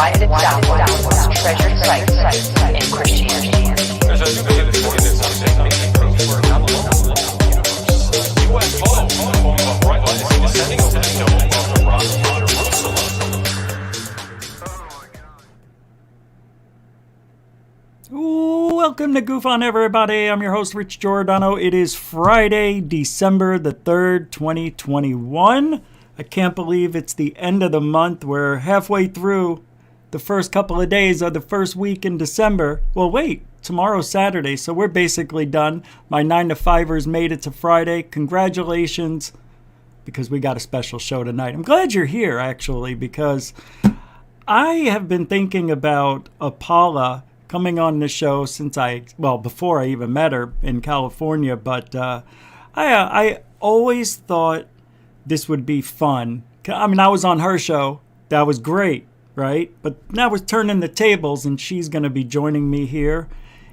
winded downwards, treasured sites in Christianity. Welcome to Goof On Everybody. I'm your host, Rich Giordano. It is Friday, December the 3rd, 2021. I can't believe it's the end of the month. We're halfway through the first couple of days of the first week in December. Well, wait, tomorrow's Saturday, so we're basically done. My 9 to 5ers made it to Friday. Congratulations, because we got a special show tonight. I'm glad you're here, actually, because I have been thinking about Apolla coming on the show since before I even met her in California, but I always thought this would be fun. I mean, I was on her show. That was great, right? But now we're turning the tables, and she's going to be joining me here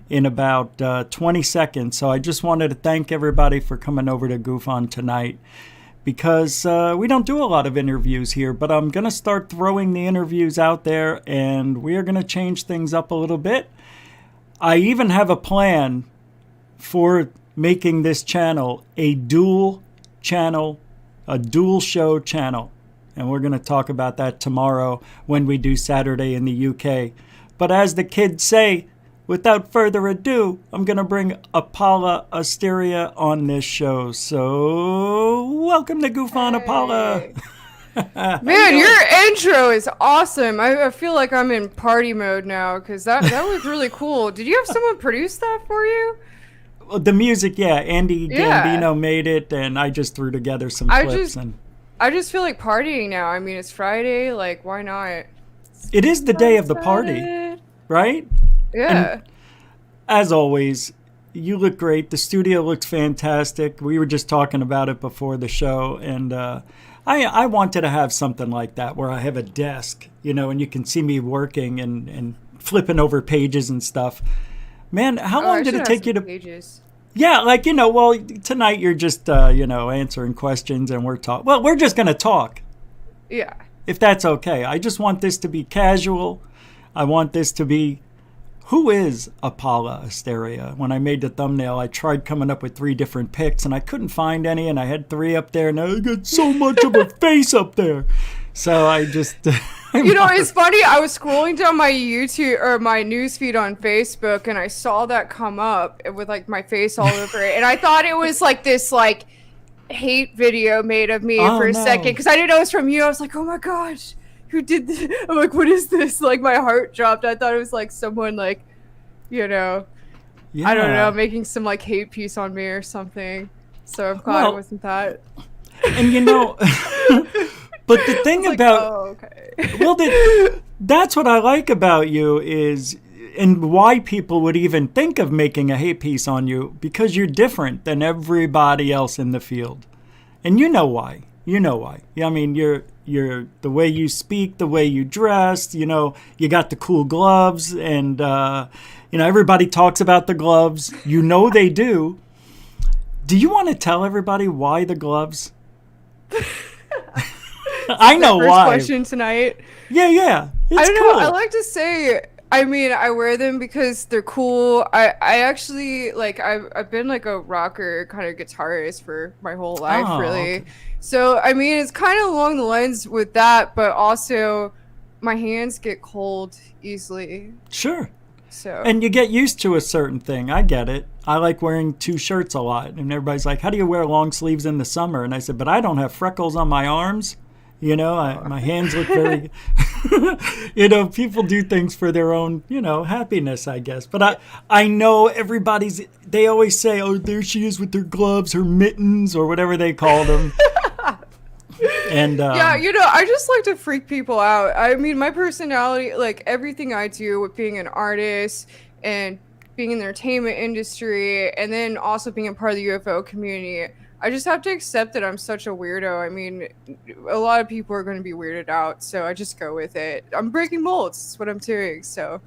in about 20 seconds. So I just wanted to thank everybody for coming over to Goof On tonight, because we don't do a lot of interviews here, but I'm going to start throwing the interviews out there, and we are going to change things up a little bit. I even have a plan for making this channel a dual show channel, and we're going to talk about that tomorrow when we do Saturday in the UK. But as the kids say, without further ado, I'm going to bring Apolla Asteria on this show. So, welcome to Goof On, Apolla. Man, your intro is awesome. I feel like I'm in party mode now, because that was really cool. Did you have someone produce that for you? The music, yeah. Andy Gambino made it, and I just threw together some clips. I just feel like partying now. I mean, it's Friday. Like, why not? It is the day of the party, right? Yeah. And as always, you look great. The studio looks fantastic. We were just talking about it before the show, and I wanted to have something like that where I have a desk, and you can see me working and flipping over pages and stuff. Man, how long did it take you to... Pages. Yeah, tonight you're just, answering questions, and we're talking. Well, we're just going to talk. Yeah. If that's okay. I just want this to be casual. I want this to be... Who is Apolla Asteria? When I made the thumbnail, I tried coming up with 3 different pics, and I couldn't find any, and I had 3 up there, and I got so much of a face up there. So I just... It's funny. I was scrolling down my YouTube or my newsfeed on Facebook, and I saw that come up with my face all over it, and I thought it was this hate video made of me for a second, because I didn't know it was from you. I was like, oh my gosh, who did this? I'm like, what is this? My heart dropped. I thought it was someone I don't know, making some hate piece on me or something. So I'm glad it wasn't that. And but the thing about, that's what I like about you is, and why people would even think of making a hate piece on you, because you're different than everybody else in the field. And you know why. I mean, you're the way you speak, the way you dress, you got the cool gloves, and, everybody talks about the gloves. They do. Do you want to tell everybody why the gloves? I know first why. Question tonight. Yeah. It's I don't cool. know. I like to say, I wear them because they're cool. I actually I've been a rocker kind of guitarist for my whole life, really. Okay. So it's kind of along the lines with that, but also my hands get cold easily. Sure. So. And you get used to a certain thing. I get it. I like wearing 2 shirts a lot, and everybody's like, "How do you wear long sleeves in the summer?" And I said, "But I don't have freckles on my arms." My hands look very, people do things for their own, happiness, I guess. But I know they always say, "Oh, there she is with her gloves, her mittens," or whatever they call them. And I just like to freak people out. I mean, my personality, everything I do with being an artist and being in the entertainment industry, and then also being a part of the UFO community, I just have to accept that I'm such a weirdo. I mean, a lot of people are going to be weirded out, so I just go with it. I'm breaking molds. That's what I'm doing, so...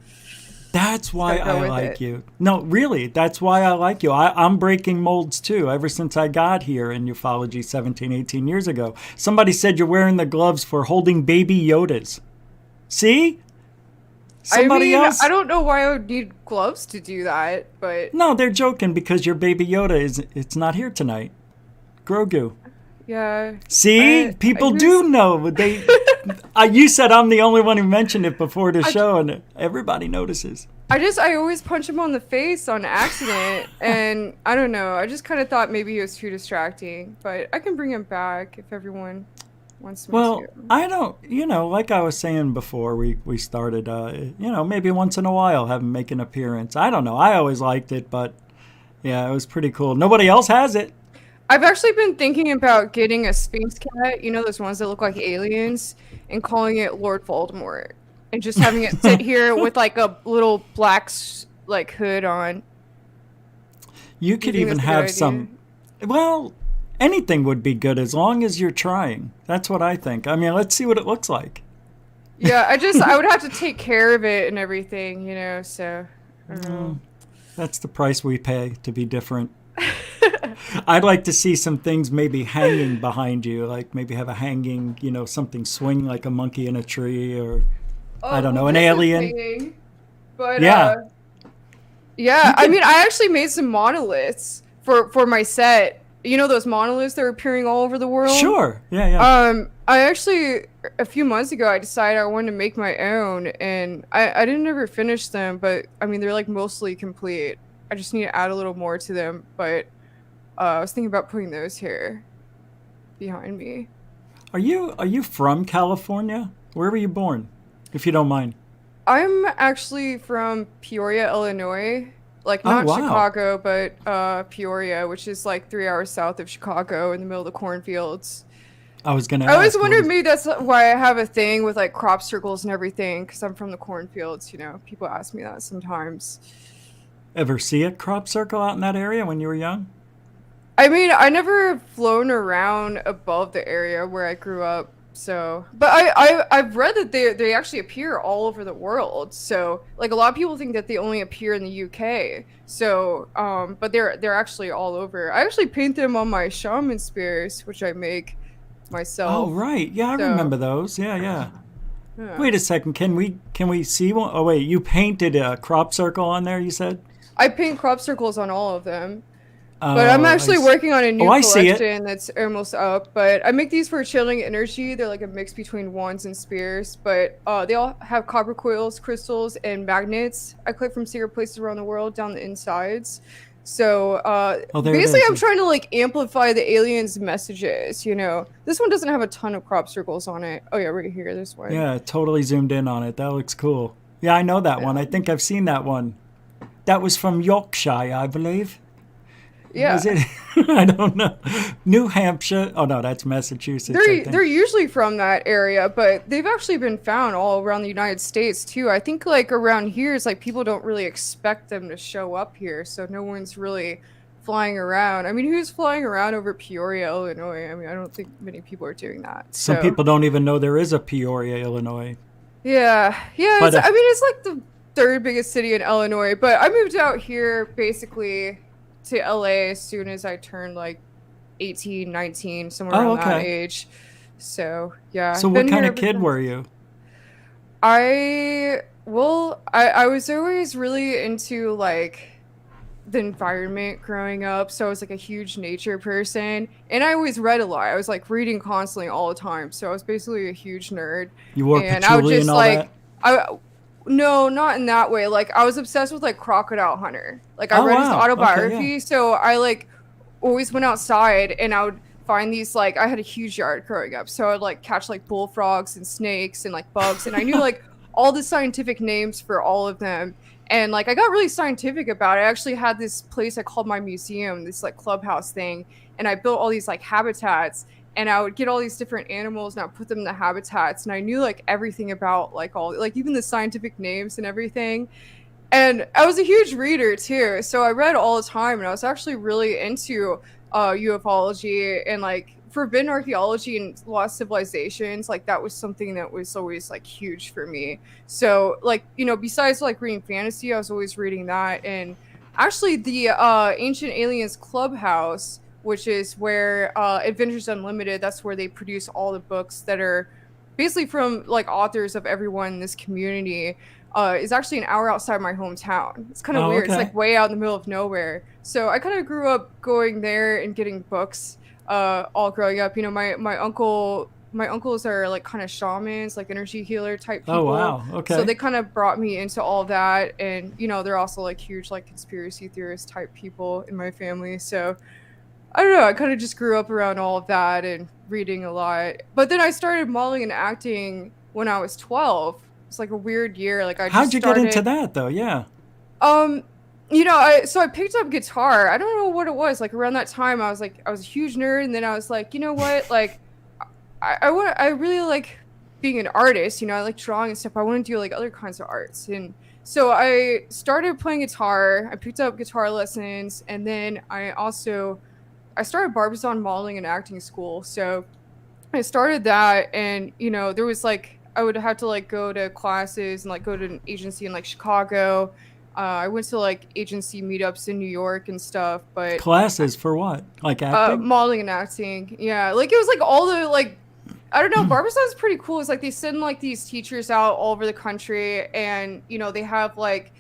That's why I like you. No, really, that's why I like you. I'm breaking molds too, ever since I got here in ufology 17, 18 years ago. Somebody said you're wearing the gloves for holding baby Yodas. See? Somebody else? I don't know why I would need gloves to do that, but No, they're joking because your baby Yoda it's not here tonight. Grogu. yeah. See, people do know. They, you said I'm the only one who mentioned it before the show, and everybody notices. I always punch him on the face on accident, and I don't know. I just kind of thought maybe he was too distracting, but I can bring him back if everyone wants me Well, to. I don't, like I was saying before we started, maybe once in a while have him make an appearance. I don't know. I always liked it, but yeah, it was pretty cool. Nobody else has it. I've actually been thinking about getting a Sphinx cat, those ones that look like aliens, and calling it Lord Voldemort. And just having it sit here with like a little black like hood on. You could even have some. Well, anything would be good as long as you're trying. That's what I think. I mean, let's see what it looks like. Yeah, I would have to take care of it and everything, so. I don't know. That's the price we pay to be different. I'd like to see some things maybe hanging behind you, like maybe have a hanging, something swing like a monkey in a tree or. I don't know, an alien. But yeah. I mean, I actually made some monoliths for my set. Those monoliths that are appearing all over the world? Sure. Yeah. I actually, a few months ago, I decided I wanted to make my own, and I didn't ever finish them, but I mean, they're like mostly complete. I just need to add a little more to them, but I was thinking about putting those here behind me. Are you from California? Where were you born? If you don't mind. I'm actually from Peoria, Illinois. Like, not Chicago, but Peoria, which is like 3 hours south of Chicago in the middle of the cornfields. I was going to I always wondered maybe that's why I have a thing with like crop circles and everything, because I'm from the cornfields, People ask me that sometimes. Ever see a crop circle out in that area when you were young? I mean, I never flown around above the area where I grew up. So, but I've read that they actually appear all over the world. So, like, a lot of people think that they only appear in the UK. So, but they're actually all over. I actually paint them on my shaman spears, which I make myself. Oh, right. Yeah, I remember those. Yeah. Wait a second. Can we see one? Oh, wait. You painted a crop circle on there, you said? I paint crop circles on all of them. But I'm actually working on a new collection that's almost up. But I make these for channeling energy. They're like a mix between wands and spears. But they all have copper coils, crystals, and magnets. I collect from secret places around the world down the insides. So basically I'm trying to like amplify the aliens' messages, This one doesn't have a ton of crop circles on it. Oh yeah, right here, this one. Yeah, totally zoomed in on it. That looks cool. Yeah, I know that one. I think I've seen that one. That was from Yorkshire, I believe. Yeah. Was it? I don't know. New Hampshire. Oh, no, that's Massachusetts. They're usually from that area, but they've actually been found all around the United States, too. I think, like, around here, it's like people don't really expect them to show up here, so no one's really flying around. I mean, who's flying around over Peoria, Illinois? I mean, I don't think many people are doing that. Some people don't even know there is a Peoria, Illinois. Yeah. But, it's like the third biggest city in Illinois, but I moved out here, basically to LA as soon as I turned like 18, 19, somewhere around that age. So, yeah. So what kind of kid were you? I was always really into like the environment growing up. So I was like a huge nature person, and I always read a lot. I was like reading constantly all the time. So I was basically a huge nerd. You wore patchouli and all that? No, not in that way. Like, I was obsessed with, like, Crocodile Hunter. Like, I read his autobiography, so I, like, always went outside, and I would find these, like, I had a huge yard growing up, so I'd, like, catch, like, bullfrogs and snakes and, like, bugs, and I knew, like, all the scientific names for all of them, and, like, I got really scientific about it. I actually had this place I called my museum, this, like, clubhouse thing, and I built all these, like, habitats, and I would get all these different animals and I'd put them in the habitats, and I knew like everything about like even the scientific names and everything. And I was a huge reader too, so I read all the time, and I was actually really into UFOlogy and like forbidden archaeology and lost civilizations. Like, that was something that was always like huge for me. So like, besides like reading fantasy, I was always reading that. And actually the Ancient Aliens Clubhouse, which is where Adventures Unlimited, that's where they produce all the books that are basically from like authors of everyone in this community is actually an hour outside my hometown. It's kind of weird. Okay. It's like way out in the middle of nowhere. So I kind of grew up going there and getting books all growing up. You know, my uncles are like kind of shamans, like energy healer type people. Oh, wow. Okay. So they kind of brought me into all that. And, you know, they're also like huge like conspiracy theorist type people in my family. So I don't know, I kind of just grew up around all of that and reading a lot. But then I started modeling and acting when I was 12. It's like a weird year. Like How'd you get into that though? Yeah. You know, I picked up guitar. I don't know what it was. Like around that time I was a huge nerd, and then I was like, you know what? Like I really like being an artist, you know, I like drawing and stuff. I want to do like other kinds of arts. And so I started playing guitar. I picked up guitar lessons, and then I started Barbizon modeling and acting school. So I started that, and you know, there was like I would have to like go to classes and like go to an agency in like Chicago. I went to like agency meetups in New York and stuff, but classes for what? Like acting? Modeling and acting. Yeah, like it was like all the like I don't know. Barbizon's pretty cool. It's like they send like these teachers out all over the country, and you know they have like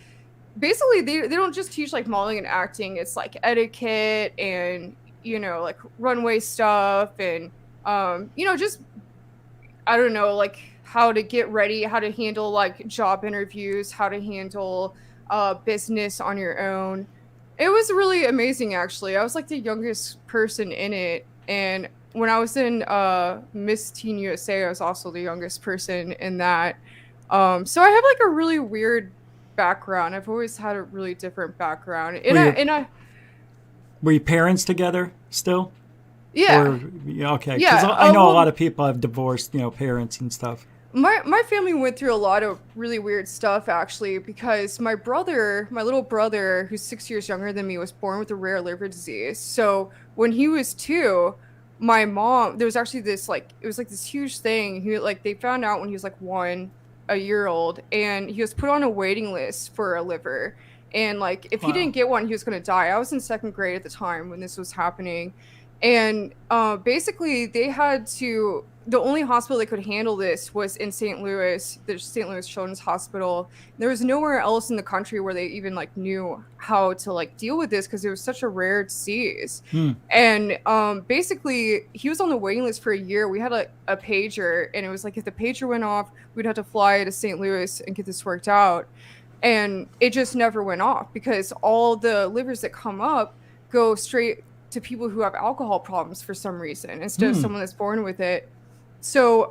basically they don't just teach like modeling and acting. It's like etiquette and you know like runway stuff and you know just I don't know like how to get ready, how to handle like job interviews, how to handle business on your own. It was really amazing actually. I was like the youngest person in it, and when I was in Miss Teen USA, I was also the youngest person in that. So I have like a really weird background. I've always had a really different background. Were your parents together still? Yeah. Okay. Yeah. Because I know a lot of people have divorced, you know, parents and stuff. My family went through a lot of really weird stuff actually, because my little brother, who's 6 years younger than me, was born with a rare liver disease. So when he was 2, my mom, there was actually this like it was like this huge thing. They found out when he was like 1 a year old, and he was put on a waiting list for a liver. And like if he didn't get one, he was gonna die. I was in 2nd grade at the time when this was happening. And basically the only hospital that could handle this was in St. Louis, the St. Louis Children's Hospital. There was nowhere else in the country where they even like knew how to like deal with this because it was such a rare disease. And basically he was on the waiting list for a year. We had a pager, and it was like if the pager went off, we'd have to fly to St. Louis and get this worked out. And it just never went off because all the livers that come up go straight to people who have alcohol problems for some reason instead of someone that's born with it. So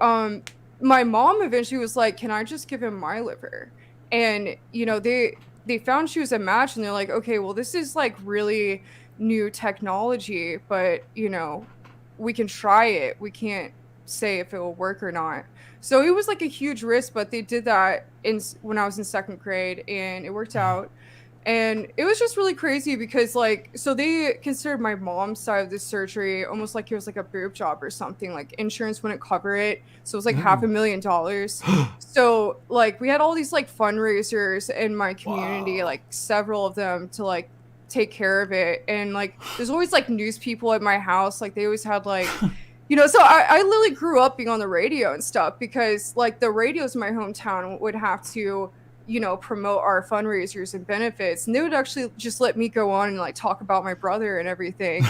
my mom eventually was like, can I just give him my liver? And you know they found she was a match, and they're like, okay, well this is like really new technology, but you know we can try it. We can't say if it will work or not. So it was like a huge risk, but they did that when I was in 2nd grade, and it worked out. And it was just really crazy because like, so they considered my mom's side of the surgery almost like it was like a boob job or something. Like insurance wouldn't cover it. So it was like $500,000. So like we had all these like fundraisers in my community, like several of them to like take care of it. And like, there's always like news people at my house. Like they always had like, you know, so I literally grew up being on the radio and stuff because like the radios in my hometown would have to, you know, promote our fundraisers and benefits, and they would actually just let me go on and like talk about my brother and everything.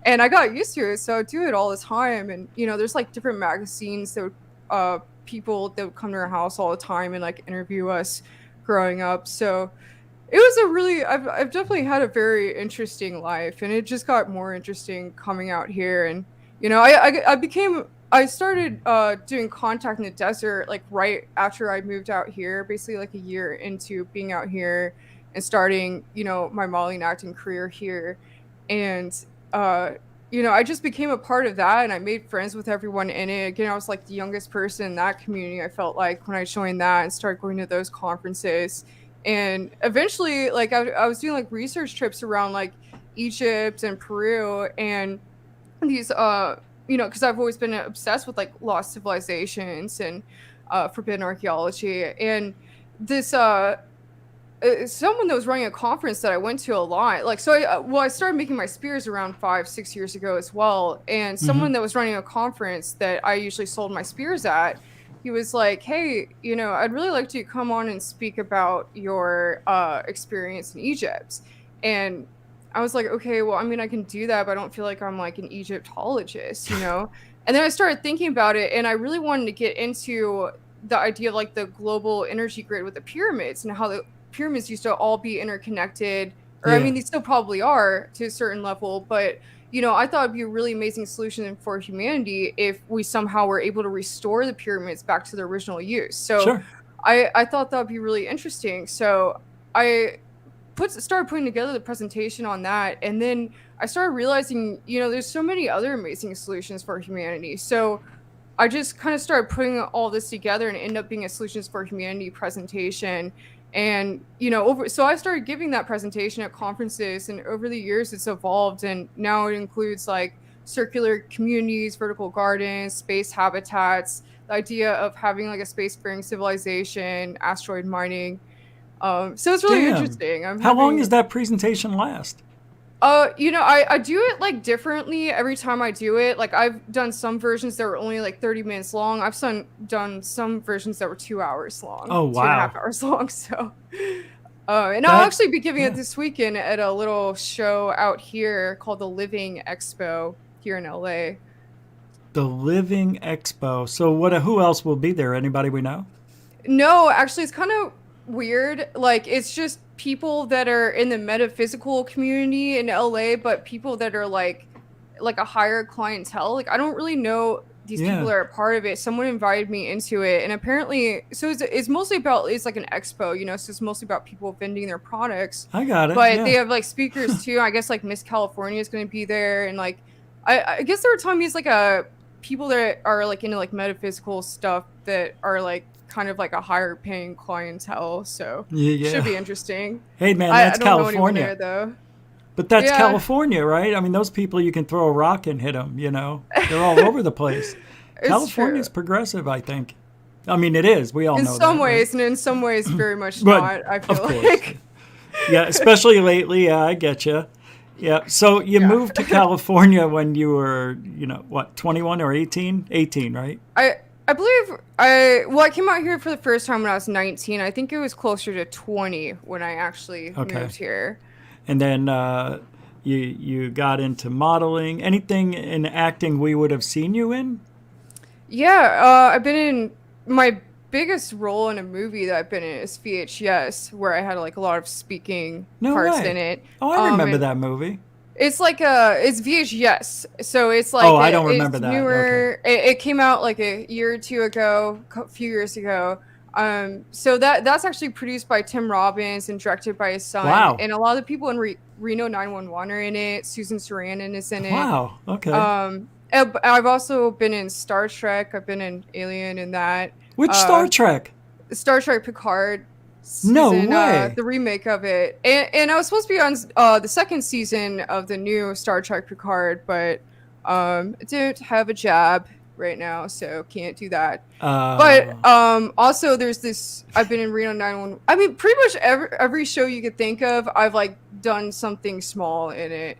And I got used to it, so I do it all the time. And you know, there's like different magazines that would, people that would come to our house all the time and like interview us growing up. So it was a really I've definitely had a very interesting life, and it just got more interesting coming out here. And you know, I started doing contact in the desert like right after I moved out here, basically like a year into being out here and starting, you know, my modeling and acting career here. And you know, I just became a part of that, and I made friends with everyone in it. Again, I was like the youngest person in that community, I felt like, when I joined that and started going to those conferences. And eventually like I was doing like research trips around like Egypt and Peru, and these you know, because I've always been obsessed with like lost civilizations and forbidden archaeology. And this someone that was running a conference that I went to a lot, like, so I started making my spears around 5-6 years ago as well. And someone that was running a conference that I usually sold my spears at, he was like, hey, I'd really like to come on and speak about your experience in Egypt. And I was like, okay, well, I mean, I can do that, but I don't feel like I'm like an Egyptologist, And then I started thinking about it, and I really wanted to get into the idea of like the global energy grid with the pyramids and how the pyramids used to all be interconnected. Or, I mean, they still probably are to a certain level, but I thought it'd be a really amazing solution for humanity if we somehow were able to restore the pyramids back to their original use. So I thought that would be really interesting. So I started putting together the presentation on that. And then I started realizing, there's so many other amazing solutions for humanity. So I just kind of started putting all this together and ended up being a Solutions for Humanity presentation. And, so I started giving that presentation at conferences, and over the years it's evolved, and now it includes like circular communities, vertical gardens, space habitats, the idea of having like a spacefaring civilization, asteroid mining. So it's really interesting. How long does that presentation last? I do it like differently every time I do it. Like I've done some versions that were only like 30 minutes long. I've done some versions that were 2 hours long. Oh, wow. 2.5 hours long. So, and I'll actually be giving it this weekend at a little show out here called the Living Expo here in LA. The Living Expo. So who else will be there? Anybody we know? No, actually it's kind of weird. Like it's just people that are in the metaphysical community in LA, but people that are like a higher clientele. Like I don't really know these people that are a part of it. Someone invited me into it, and apparently, so it's mostly about, it's like an expo, so it's mostly about people vending their products. I got it. But they have like speakers too. I guess like Miss California is going to be there, and like I guess they were telling me it's like people that are like into like metaphysical stuff that are like kind of like a higher paying clientele, so it should be interesting. Hey man, that's I don't California know anyone there, though. But that's California, right? I mean, those people, you can throw a rock and hit them, they're all over the place. California's progressive, I think. I mean, it is. We all know that. In some ways, right? And in some ways very much not, I feel like. Yeah, especially lately. Yeah, I get you. Yeah. So you moved to California when you were, 21 or 18? 18, right? I believe I came out here for the first time when I was 19. I think it was closer to 20 when I actually moved here. And then you got into modeling. Anything in acting we would have seen you in? Yeah, I've been in, my biggest role in a movie that I've been in is VHS, where I had like a lot of speaking parts in it. Oh, I remember that movie. It's like it's VHS, so it's like I don't remember that. Newer. Okay. It came out like a year or two ago, a few years ago. So that's actually produced by Tim Robbins and directed by his son. Wow. And a lot of the people in Reno 911 are in it. Susan Sarandon is in it. Wow. Okay. I've also been in Star Trek. I've been in Alien and that. Which Star Trek? Star Trek Picard. No way. The remake of it. And I was supposed to be on the second season of the new Star Trek Picard, but I don't have a job right now, so can't do that. But also there's this, I've been in Reno 911. I mean, pretty much every show you could think of, I've like done something small in it.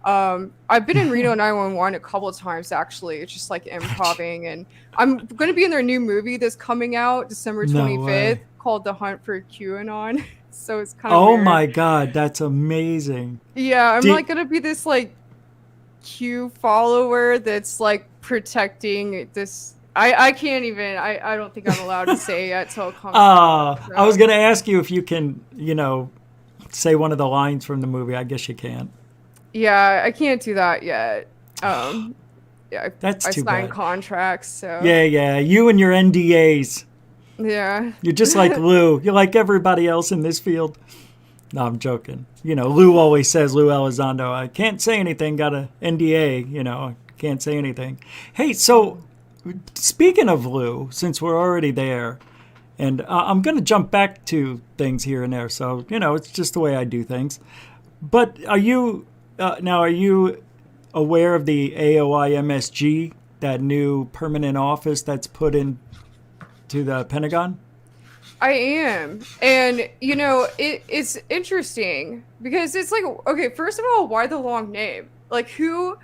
I've been in Reno 911 a couple of times actually, just like improvising, and I'm going to be in their new movie that's coming out December 25th called The Hunt for QAnon. So it's kind of weird. My God, that's amazing. Yeah, I'm like going to be this like Q follower that's like protecting this. I can't even, I don't think I'm allowed to say yet till it comes out. So. I was going to ask you if you can, say one of the lines from the movie. I guess you can't. Yeah, I can't do that yet. Yeah, That's too signed bad. contracts, so. Yeah, you and your NDAs. Yeah. You're just like Lou. You're like everybody else in this field. No, I'm joking. Lou always says, Lou Elizondo, I can't say anything, got a NDA, can't say anything. Hey, so speaking of Lou, since we're already there, and I'm going to jump back to things here and there, so, it's just the way I do things. But are you aware of the AOI MSG, that new permanent office that's put in to the Pentagon? I am. And, it's interesting because it's like, okay, first of all, why the long name? Like, who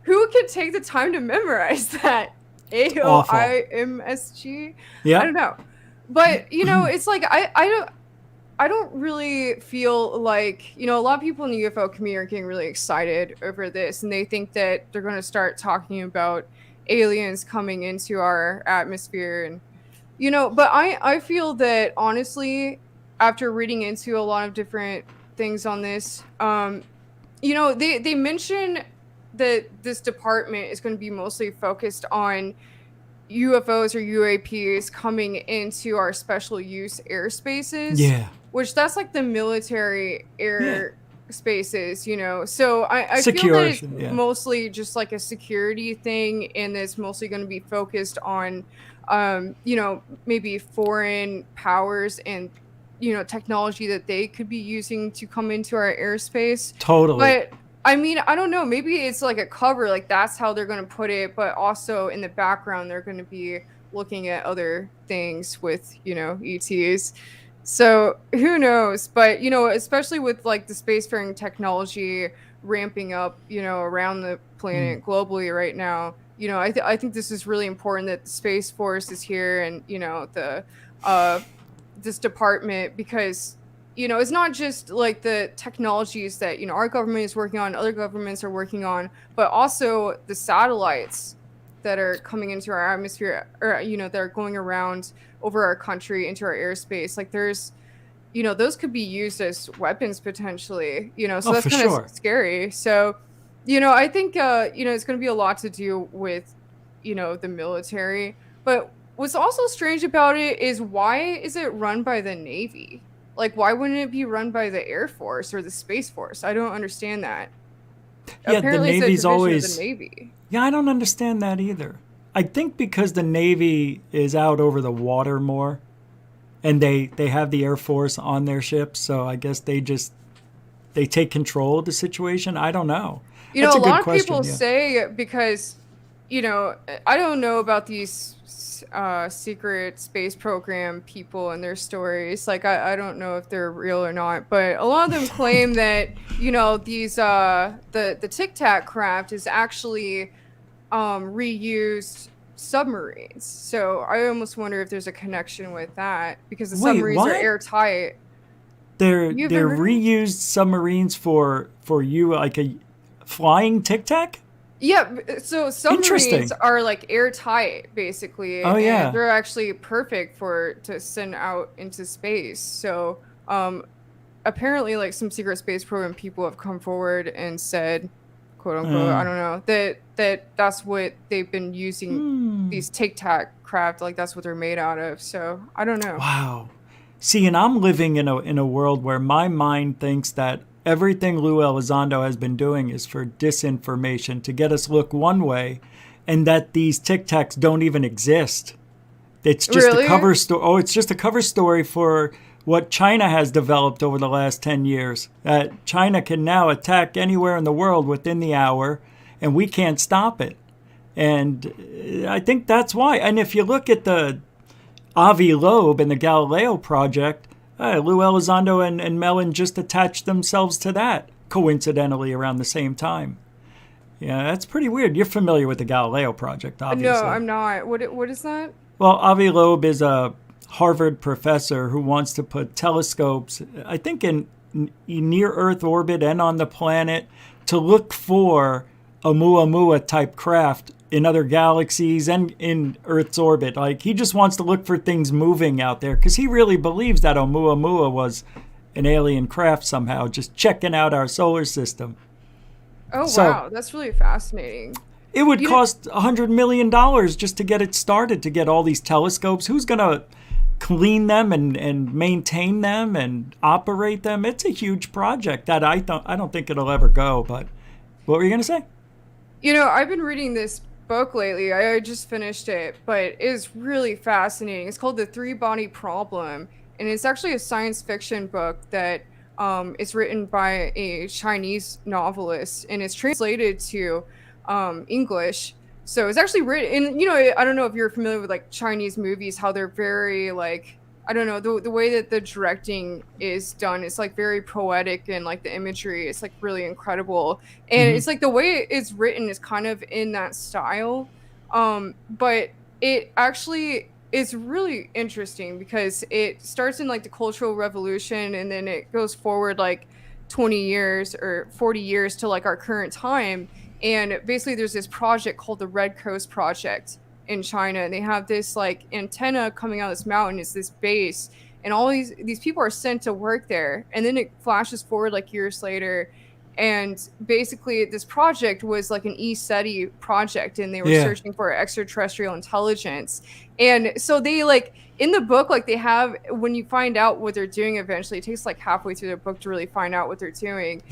could take the time to memorize that? AOIMSG. Yeah. I don't know. But, it's like I don't really feel like, a lot of people in the UFO community are getting really excited over this, and they think that they're going to start talking about aliens coming into our atmosphere. And, but I feel that, honestly, after reading into a lot of different things on this, they mention that this department is going to be mostly focused on UFOs or UAPs coming into our special use airspaces. Yeah. Which that's like the military air spaces, So I feel Secure, that it's mostly just like a security thing, and it's mostly going to be focused on, maybe foreign powers and, technology that they could be using to come into our airspace. Totally. But I mean, I don't know. Maybe it's like a cover, like that's how they're going to put it. But also in the background, they're going to be looking at other things with, ETs. So who knows? But, especially with like the spacefaring technology ramping up, around the planet globally right now, I think this is really important that the Space Force is here and, this department, because, it's not just like the technologies that, our government is working on, other governments are working on, but also the satellites that are coming into our atmosphere, or, that are going around over our country into our airspace. Like there's, those could be used as weapons potentially, so that's kind of scary. So, I think, it's going to be a lot to do with, the military. But what's also strange about it is, why is it run by the Navy? Like, why wouldn't it be run by the Air Force or the Space Force? I don't understand that. Yeah, Apparently the Navy's it's a division always of the Navy. Yeah, I don't understand that either. I think because the Navy is out over the water more, and they have the Air Force on their ships, so I guess they take control of the situation. I don't know. That's A lot of question, people say, because, I don't know about these secret space program people and their stories. Like, I don't know if they're real or not, but a lot of them claim that, these the Tic Tac craft is actually reused submarines. So I almost wonder if there's a connection with that, because the submarines are airtight. They're reused submarines for you, like a flying Tic Tac? Yeah, so submarines are like airtight, basically. Oh, yeah. And they're actually perfect to send out into space. So apparently, like, some secret space program people have come forward and said, quote unquote, I don't know, that's what they've been using these Tic Tac craft, like that's what they're made out of. So I don't know. Wow. See, and I'm living in a world where my mind thinks that everything Lou Elizondo has been doing is for disinformation, to get us look one way, and that these Tic Tacs don't even exist. It's just a cover story. Oh, it's just a cover story for what China has developed over the last 10 years. China can now attack anywhere in the world within the hour, and we can't stop it. And I think that's why. And if you look at the Avi Loeb and the Galileo project, Lou Elizondo and Mellon just attached themselves to that, coincidentally, around the same time. Yeah, that's pretty weird. You're familiar with the Galileo project, obviously. No, I'm not. What is that? Well, Avi Loeb is a Harvard professor who wants to put telescopes, I think, in near Earth orbit and on the planet, to look for Oumuamua type craft in other galaxies and in Earth's orbit. Like, he just wants to look for things moving out there, because he really believes that Oumuamua was an alien craft somehow, just checking out our solar system. Oh, wow. That's really fascinating. It would cost $100 million just to get it started, to get all these telescopes. Who's going to clean them and maintain them and operate them? It's a huge project that I don't think it'll ever go. But what were you going to say? I've been reading this book lately. I just finished it, but it's really fascinating. It's called The Three-Body Problem, and it's actually a science fiction book that is written by a Chinese novelist, and it's translated to English. So it's actually written, and I don't know if you're familiar with like Chinese movies, how they're very like, I don't know, the way that the directing is done, it's like very poetic, and like the imagery is like really incredible. And it's like the way it's written is kind of in that style. But it actually is really interesting because it starts in like the Cultural Revolution, and then it goes forward like 20 years or 40 years to like our current time. And basically there's this project called the Red Coast Project in China, and they have this like antenna coming out of this mountain. It's this base, and all these people are sent to work there. And then it flashes forward like years later, and basically this project was like an SETI project, and they were searching for extraterrestrial intelligence. And so they like in the book, like they have, when you find out what they're doing eventually, it takes like halfway through the book to really find out what they're doing.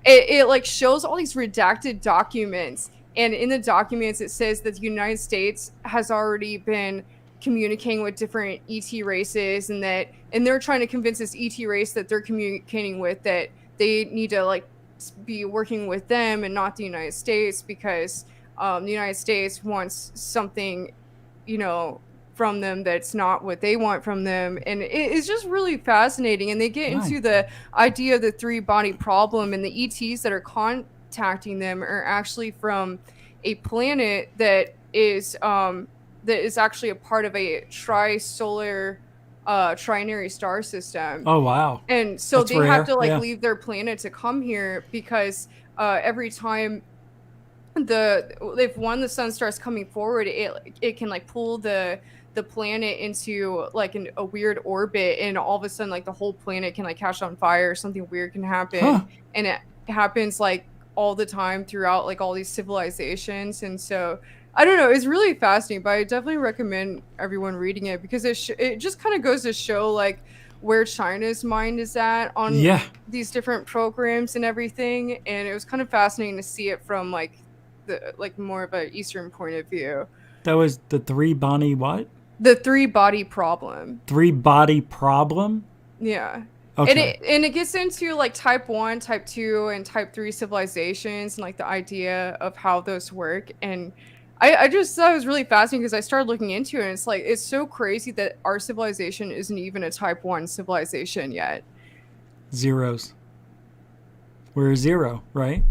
It like shows all these redacted documents, and in the documents it says that the United States has already been communicating with different ET races, and they're trying to convince this ET race that they're communicating with that they need to like be working with them and not the United States, because the United States wants something, from them that's not what they want from them. And it's just really fascinating. And they get into the idea of the three-body problem, and the ETs that are contacting them are actually from a planet that is actually a part of a trinary star system. Oh, wow. And so That's they rare. have to leave their planet to come here, because every time if the sun starts coming forward, it can like pull the planet into like a weird orbit, and all of a sudden like the whole planet can like catch on fire, or something weird can happen. And it happens like all the time throughout like all these civilizations. And so I don't know, it's really fascinating, but I definitely recommend everyone reading it, because it just kind of goes to show like where China's mind is at on these different programs and everything. And it was kind of fascinating to see it from like the more of an Eastern point of view. That was the three-body what? The three-body problem. Three-body problem? Yeah. Okay. And it gets into like type 1, type 2, and type 3 civilizations, and like the idea of how those work. And I just thought it was really fascinating, because I started looking into it, and it's like, it's so crazy that our civilization isn't even a type 1 civilization yet. Zeros. We're a zero, right?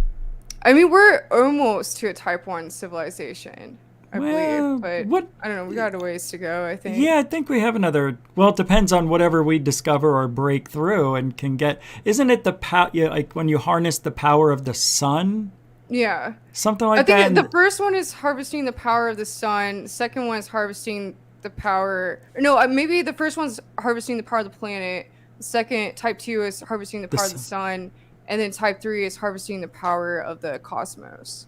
I mean, we're almost to a type 1 civilization, I believe, but I don't know, we got a ways to go, I think. Yeah, I think we have another, well, it depends on whatever we discover or break through and can get. Isn't it like when you harness the power of the sun? Yeah. Something like that? I think the first one is harvesting the power of the sun. The second one is harvesting the power. No, maybe the first one's harvesting the power of the planet. The second, type 2, is harvesting the power of the sun. And then type 3 is harvesting the power of the cosmos.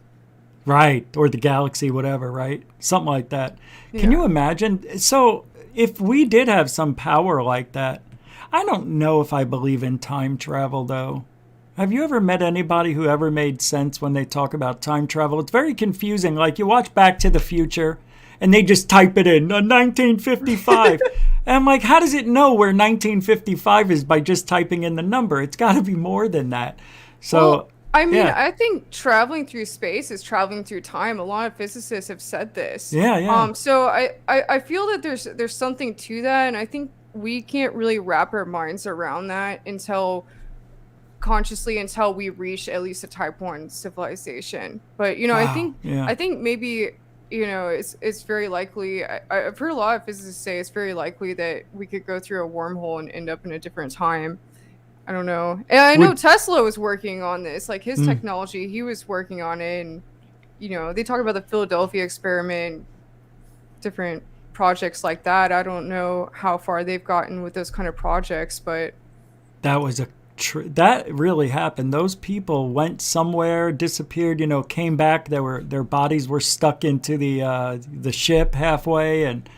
Right. Or the galaxy, whatever, right? Something like that. Yeah. Can you imagine? So if we did have some power like that, I don't know if I believe in time travel, though. Have you ever met anybody who ever made sense when they talk about time travel? It's very confusing. Like you watch Back to the Future and they just type it in, 1955. And I'm like, how does it know where 1955 is by just typing in the number? It's got to be more than that. So, well, I mean, I think traveling through space is traveling through time. A lot of physicists have said this. Yeah. So I feel that there's something to that, and I think we can't really wrap our minds around that until we reach at least a type 1 civilization. But wow. I think maybe it's very likely. I've heard a lot of physicists say it's very likely that we could go through a wormhole and end up in a different time. I don't know. And I know Tesla was working on this, like his technology, he was working on it. And, they talk about the Philadelphia experiment, different projects like that. I don't know how far they've gotten with those kind of projects, but that was that really happened. Those people went somewhere, disappeared, came back. Their bodies were stuck into the ship halfway, and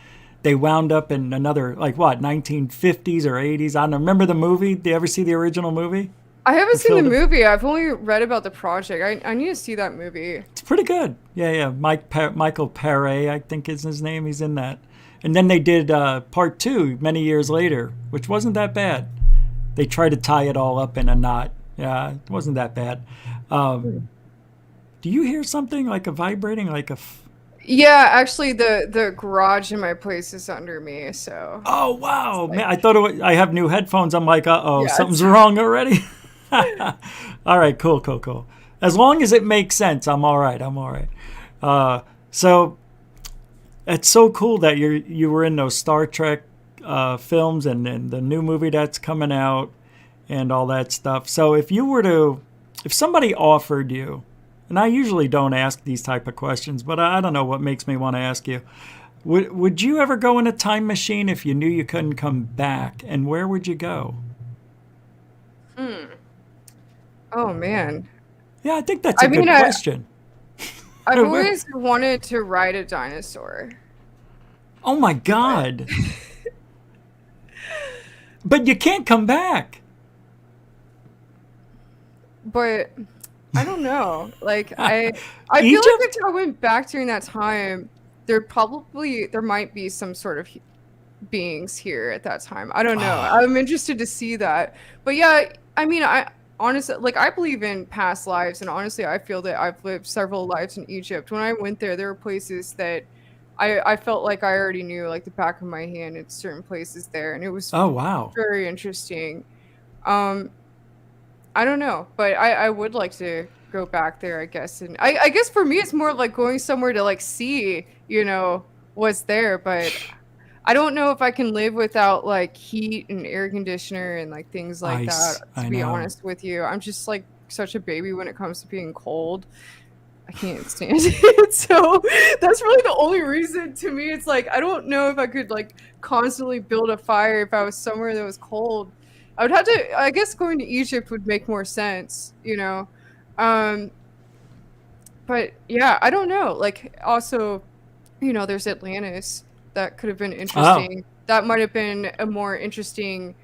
they wound up in another, 1950s or 80s. I don't know. Remember the movie? Did you ever see the original movie? I haven't seen the movie. I've only read about the project. I need to see that movie. It's pretty good. Yeah. Michael Paré, I think is his name. He's in that. And then they did part 2 many years later, which wasn't that bad. They tried to tie it all up in a knot. Yeah, it wasn't that bad. Do you hear something like a vibrating, Yeah, actually, the garage in my place is under me, so. Oh, wow. Man, I thought I have new headphones. I'm like, uh-oh, something's wrong already. All right, cool. As long as it makes sense, I'm all right. So It's so cool that you were in those Star Trek films and the new movie that's coming out and all that stuff. So if somebody offered you, and I usually don't ask these type of questions, but I don't know what makes me want to ask you. Would you ever go in a time machine if you knew you couldn't come back? And where would you go? Oh man. Yeah, I think that's a good question. I've always wanted to ride a dinosaur. Oh my God. But you can't come back. But I don't know. Like I feel like if I went back during that time, there might be some sort of beings here at that time. I don't know. I'm interested to see that. But yeah, I mean, I honestly, like, I believe in past lives, and honestly, I feel that I've lived several lives in Egypt. When I went there were places that I felt like I already knew, like the back of my hand in certain places there, and it was very interesting. I don't know, but I would like to go back there, I guess. And I guess for me, it's more of like going somewhere to like see, what's there. But I don't know if I can live without like heat and air conditioner and like things like that, to be honest with you. I'm just like such a baby when it comes to being cold. I can't stand it. So that's really the only reason to me. It's like, I don't know if I could like constantly build a fire if I was somewhere that was cold. I would have to, I guess going to Egypt would make more sense, But yeah, I don't know. Like also, there's Atlantis. That could have been interesting. That might have been a more interesting,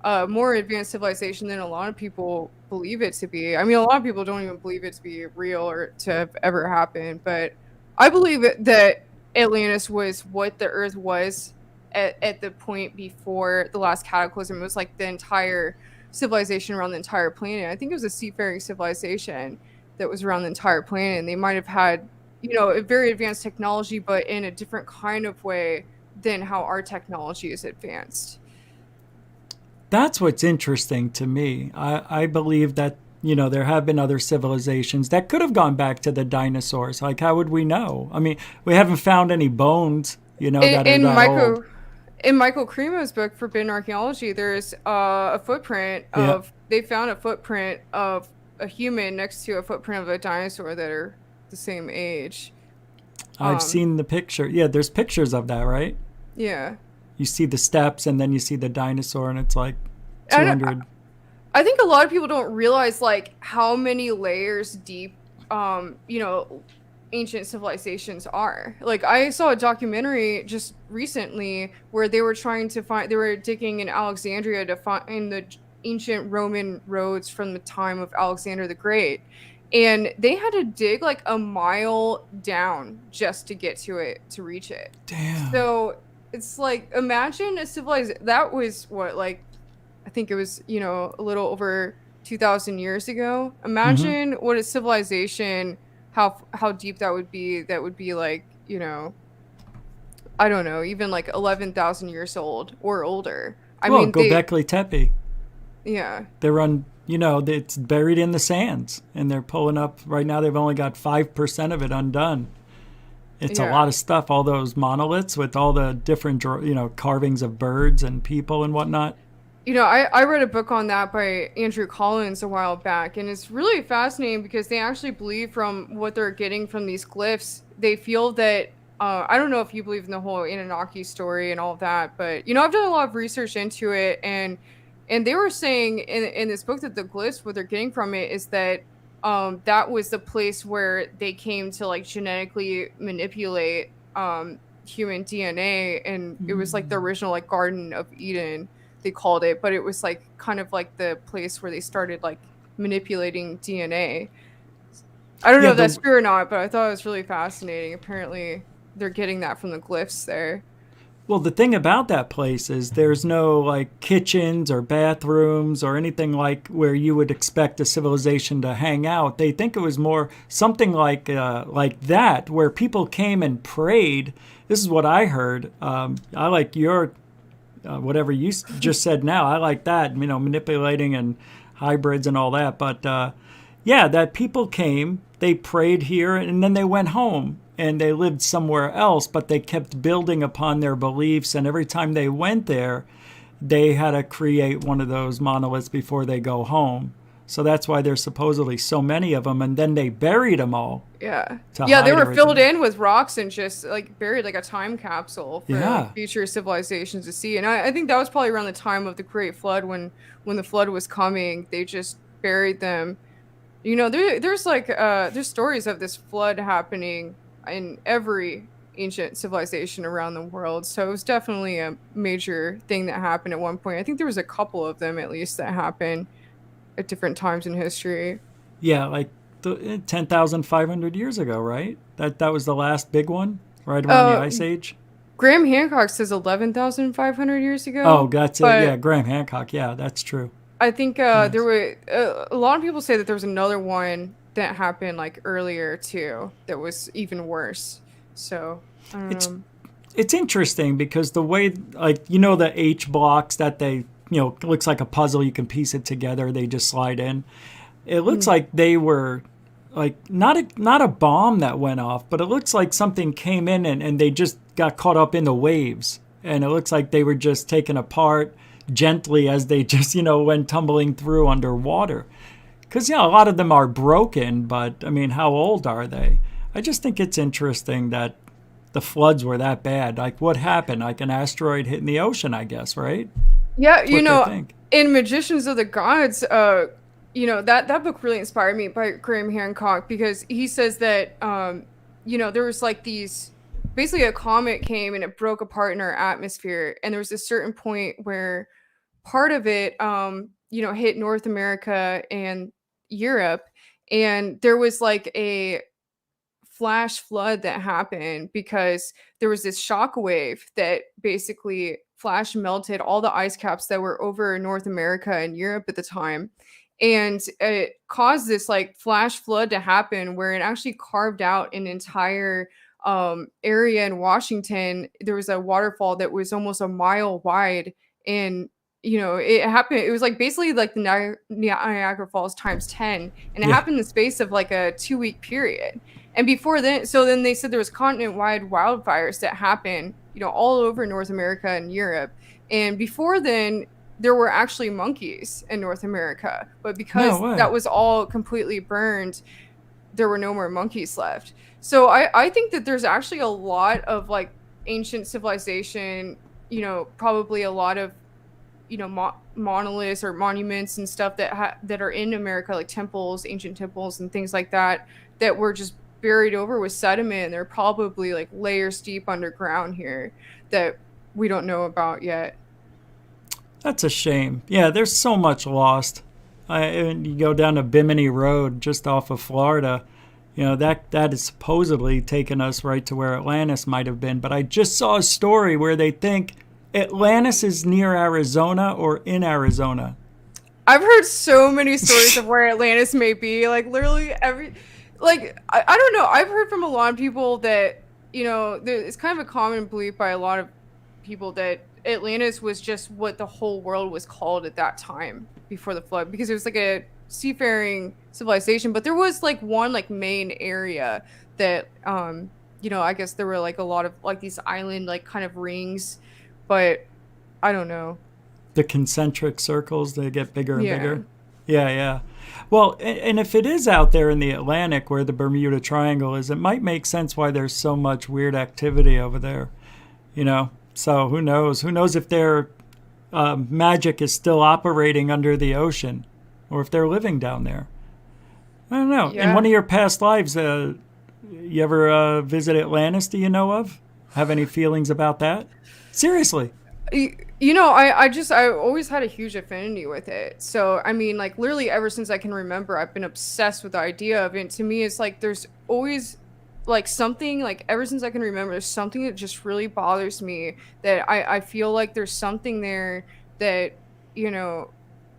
more advanced civilization than a lot of people believe it to be. I mean, a lot of people don't even believe it to be real or to have ever happened. But I believe that Atlantis was what the Earth was at the point before the last cataclysm. It was like the entire civilization around the entire planet. I think it was a seafaring civilization that was around the entire planet, and they might have had a very advanced technology, but in a different kind of way than how our technology is advanced. That's what's interesting to me. I believe that there have been other civilizations that could have gone back to the dinosaurs. Like, how would we know? I mean, we haven't found any bones that are that old. In Michael Cremo's book, Forbidden Archaeology, there's a footprint of, they found a footprint of a human next to a footprint of a dinosaur that are the same age. I've seen the picture. Yeah, there's pictures of that, right? Yeah. You see the steps and then you see the dinosaur and it's like 200. I think a lot of people don't realize like how many layers deep, ancient civilizations are. Like I saw a documentary just recently where they were they were digging in Alexandria to find the ancient Roman roads from the time of Alexander the Great. And they had to dig like a mile down just to get to it, to reach it. Damn. So it's like, imagine a civilization that was I think it was, a little over 2,000 years ago. Imagine what a civilization, how deep that would be. That would be like, I don't know, even like 11,000 years old or older. I mean, Göbekli Tepe. Yeah. They're it's buried in the sands, and they're pulling up right now. They've only got 5% of it undone. It's a lot of stuff. All those monoliths with all the different, carvings of birds and people and whatnot. I read a book on that by Andrew Collins a while back, and it's really fascinating because they actually believe from what they're getting from these glyphs, they feel that, I don't know if you believe in the whole Anunnaki story and all of that, but, I've done a lot of research into it, and they were saying in this book that the glyphs, what they're getting from it is that that was the place where they came to like genetically manipulate human DNA, and it was like the original like Garden of Eden, they called it, but it was like kind of like the place where they started like manipulating DNA. I don't know if that's true or not, but I thought it was really fascinating. Apparently they're getting that from the glyphs there. Well, the thing about that place is there's no like kitchens or bathrooms or anything like where you would expect a civilization to hang out. They think it was more something like that, where people came and prayed. This is what I heard. I like your whatever you just said now. I like that, manipulating and hybrids and all that. But that people came, they prayed here, and then they went home. and they lived somewhere else, but they kept building upon their beliefs. And every time they went there, they had to create one of those monoliths before they go home. So that's why there's supposedly so many of them. And then they buried them all. Yeah. To Yeah, they hide were filled everything. in with rocks and just like buried like a time capsule for Yeah. future civilizations to see. And I think that was probably around the time of the Great Flood when the flood was coming. They just buried them. You know, there's like there's stories of this flood happening in every ancient civilization around the world. So it was definitely a major thing that happened at one point. I think there was a couple of them at least that happened at different times in history. Yeah, like 10,500 years ago, right? That was the last big one, right around the Ice Age? Graham Hancock says 11,500 years ago. Oh, that's it. but Yeah, Graham Hancock. Yeah, that's true. I think Yes. there were a lot of people say that there was another one that happened like earlier too that was even worse. So It's it's interesting because the way, like, you know, the H blocks that they, you know, looks like a puzzle, you can piece it together, they just slide in. It looks like they were like not a bomb that went off, but it looks like something came in and they just got caught up in the waves. And it looks like they were just taken apart gently as they just, you know, went tumbling through underwater. Because, yeah, a lot of them are broken, but I mean, how old are they? I just think it's interesting that the floods were that bad. Like, what happened? Like an asteroid hitting the ocean, I guess, right? yeah, That's you what they know, think. in Magicians of the Gods, you know, that book really inspired me by Graham Hancock because he says that you know, there was like these basically a comet came and it broke apart in our atmosphere, and there was a certain point where part of it you know, hit North America and Europe, and there was like a flash flood that happened because there was this shock wave that basically flash melted all the ice caps that were over North America and Europe at the time. And it caused this like flash flood to happen where it actually carved out an entire area in Washington. There was a waterfall that was almost a mile wide, and you know, it happened. It was like basically like the Niagara Falls times 10, and it Yeah. happened in the space of like a 2-week period. And before then, so then they said there was continent-wide wildfires that happened, you know, all over North America and Europe. And before then, there were actually monkeys in North America, but because No way. that was all completely burned, there were no more monkeys left. So I think that there's actually a lot of like ancient civilization, you know, probably a lot of, you know, monoliths or monuments and stuff that are in America, like temples, ancient temples and things like that, that were just buried over with sediment. And they're probably like layers deep underground here that we don't know about yet. That's a shame. Yeah, there's so much lost. And you go down to Bimini Road just off of Florida, you know, that is supposedly taking us right to where Atlantis might have been. But I just saw a story where they think Atlantis is near Arizona or in Arizona. I've heard so many stories of where Atlantis may be. Like literally every, like I don't know. I've heard from a lot of people that, you know, it's kind of a common belief by a lot of people that Atlantis was just what the whole world was called at that time before the flood, because it was like a seafaring civilization. But there was like one like main area that, you know, I guess there were like a lot of like these island like kind of rings, but I don't know. The concentric circles, they get bigger and Yeah. bigger. Yeah, yeah. Well, and if it is out there in the Atlantic where the Bermuda Triangle is, it might make sense why there's so much weird activity over there, you know? So who knows? Who knows if their magic is still operating under the ocean or if they're living down there? I don't know. In Yeah. one of your past lives, you ever visit Atlantis, do you know of? Have any feelings about that? Seriously. You know, I always had a huge affinity with it. So, I mean, like, literally ever since I can remember, I've been obsessed with the idea of it. To me, it's like there's always, like, something, like, ever since I can remember, there's something that just really bothers me, that I feel like there's something there that, you know,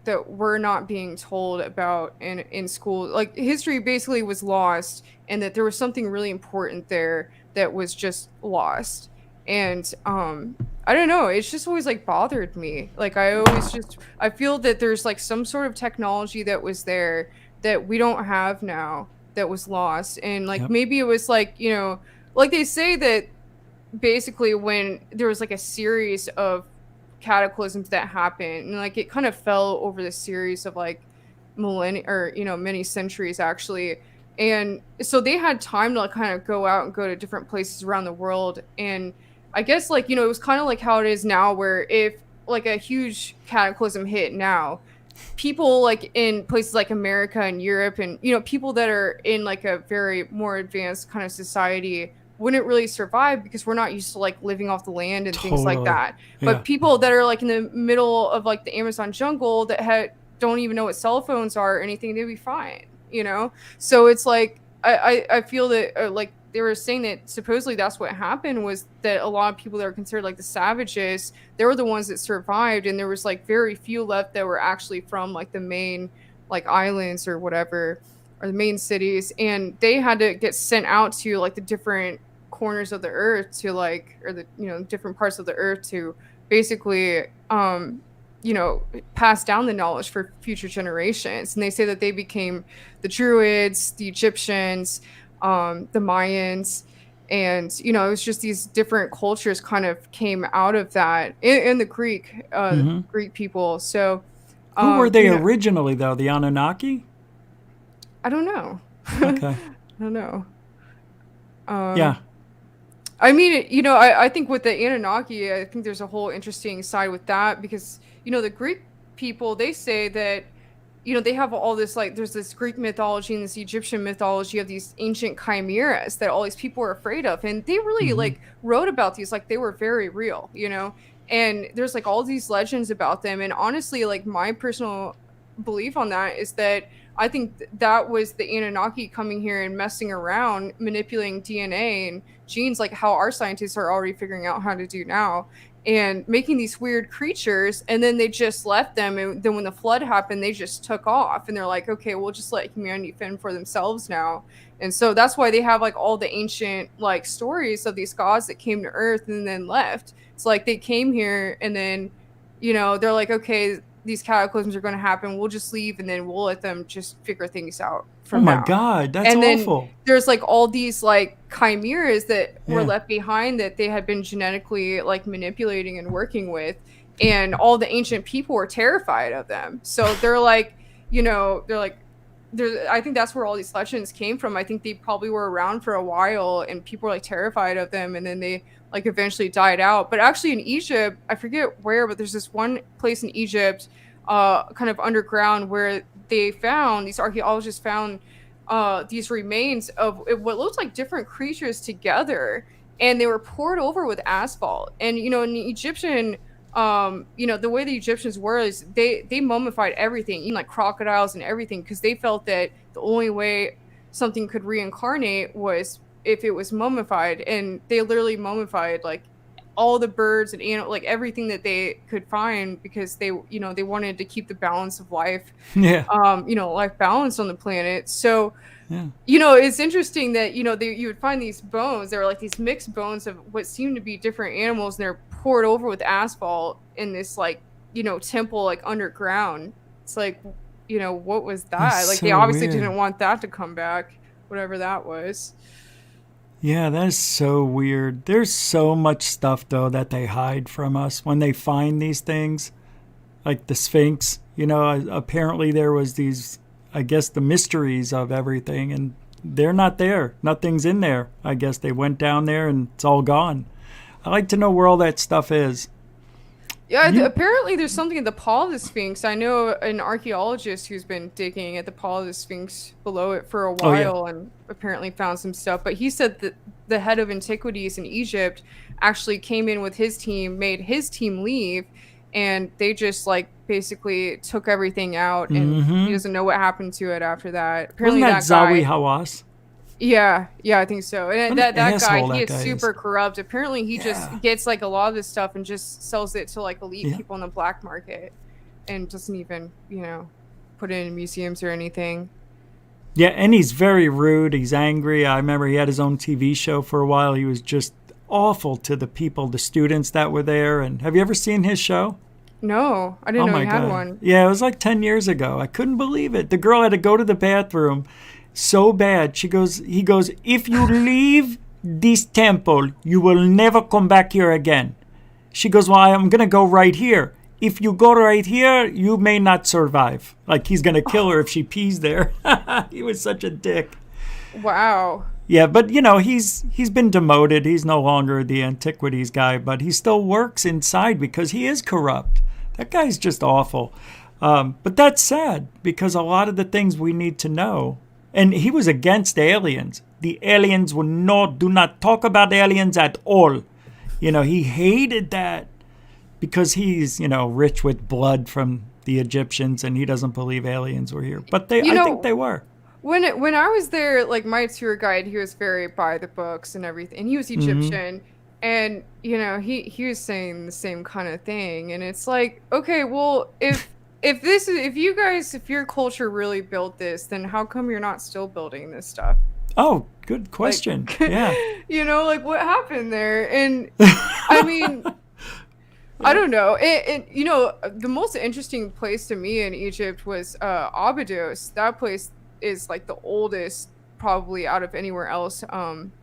that we're not being told about in school. Like, history basically was lost, and that there was something really important there that was just lost. And I don't know, it's just always like bothered me. Like I feel that there's like some sort of technology that was there that we don't have now, that was lost. And like Yep. maybe it was like, you know, like they say that basically when there was like a series of cataclysms that happened, and like it kind of fell over the series of like millennia, or many centuries actually. And so they had time to like kind of go out and go to different places around the world. And I guess like it was kind of like how it is now, where if like a huge cataclysm hit now, people like in places like America and Europe, and people that are in like a very more advanced kind of society wouldn't really survive, because we're not used to like living off the land and things like that. Yeah. But people that are like in the middle of like the Amazon jungle that don't even know what cell phones are or anything, they'd be fine, So it's like I feel that like they were saying that supposedly that's what happened, was that a lot of people that are considered like the savages, they were the ones that survived, and there was like very few left that were actually from like the main like islands or whatever, or the main cities, and they had to get sent out to like the different corners of the earth to like, or the different parts of the earth to basically pass down the knowledge for future generations. And they say that they became the Druids, the Egyptians, the Mayans, and it was just these different cultures kind of came out of that, and the Greek Greek people. So who were they originally though? The Anunnaki? I don't know. Okay. I don't know. Yeah. I mean, I think with the Anunnaki, I think there's a whole interesting side with that, because the Greek people, they say that they have all this, like, there's this Greek mythology and this Egyptian mythology of these ancient chimeras that all these people are afraid of. And they really like wrote about these, like they were very real, and there's like all these legends about them. And honestly, like my personal belief on that is that I think that was the Anunnaki coming here and messing around, manipulating DNA and genes, like how our scientists are already figuring out how to do now, and making these weird creatures. And then they just left them. And then when the flood happened, they just took off, and they're like, okay, we'll just let humanity fend for themselves now. And so that's why they have like all the ancient like stories of these gods that came to Earth and then left. It's like they came here, and then, they're like, okay, these cataclysms are going to happen, we'll just leave, and then we'll let them just figure things out from now. God, that's and awful. Then there's like all these like chimeras that were left behind that they had been genetically like manipulating and working with, and all the ancient people were terrified of them. So they're like, I think that's where all these legends came from. I think they probably were around for a while, and people were like terrified of them, and then they like eventually died out. But actually in Egypt, I forget where, but there's this one place in Egypt, kind of underground, where these archaeologists found these remains of what looked like different creatures together, and they were poured over with asphalt. And in the Egyptian, the way the Egyptians were is they mummified everything, even like crocodiles and everything, because they felt that the only way something could reincarnate was if it was mummified. And they literally mummified like all the birds and like everything that they could find, because they they wanted to keep the balance of life, life balance on the planet. So it's interesting that you would find these bones. They were like these mixed bones of what seemed to be different animals, and they're poured over with asphalt in this like temple like underground. It's like, what was that? That's like so they obviously weird. didn't want that to come back, whatever that was. Yeah, that is so weird. There's so much stuff, though, that they hide from us when they find these things, like the Sphinx. Apparently there was these, I guess, the mysteries of everything, and they're not there. Nothing's in there. I guess they went down there and it's all gone. I like to know where all that stuff is. Yeah, apparently there's something at the Apolla Sphinx. I know an archaeologist who's been digging at the Apolla Sphinx below it for a while, and apparently found some stuff. But he said that the head of antiquities in Egypt actually came in with his team, made his team leave, and they just like basically took everything out, and he doesn't know what happened to it after that. Apparently Wasn't that Zawi Hawass? Yeah, I think so. And that guy, he is super corrupt. Apparently he just gets like a lot of this stuff and just sells it to like elite people in the black market, and doesn't even, put it in museums or anything. Yeah, and he's very rude. He's angry. I remember he had his own TV show for a while. He was just awful to the people, the students that were there. And have you ever seen his show? No, I didn't know he had one. Yeah, it was like 10 years ago. I couldn't believe it. The girl had to go to the bathroom so bad. He goes, if you leave this temple, you will never come back here again. She goes, well, I'm going to go right here. If you go right here, you may not survive. Like, he's going to kill her if she pees there. He was such a dick. Wow. Yeah, but, you know, he's been demoted. He's no longer the antiquities guy, but he still works inside because he is corrupt. That guy's just awful. But that's sad because a lot of the things we need to know. And he was against aliens. The aliens do not talk about aliens at all. You know, he hated that. Because he's, you know, rich with blood from the Egyptians and he doesn't believe aliens were here. But I think they were. When I was there, like, my tour guide, he was very by the books and everything. And he was Egyptian. Mm-hmm. And, you know, he was saying the same kind of thing. And it's like, okay, well, if your culture really built this, then how come you're not still building this stuff? Oh, good question. Like, yeah. You know, like, what happened there? And, I mean... I don't know. You know, the most interesting place to me in Egypt was Abydos. That place is like the oldest, probably out of anywhere else.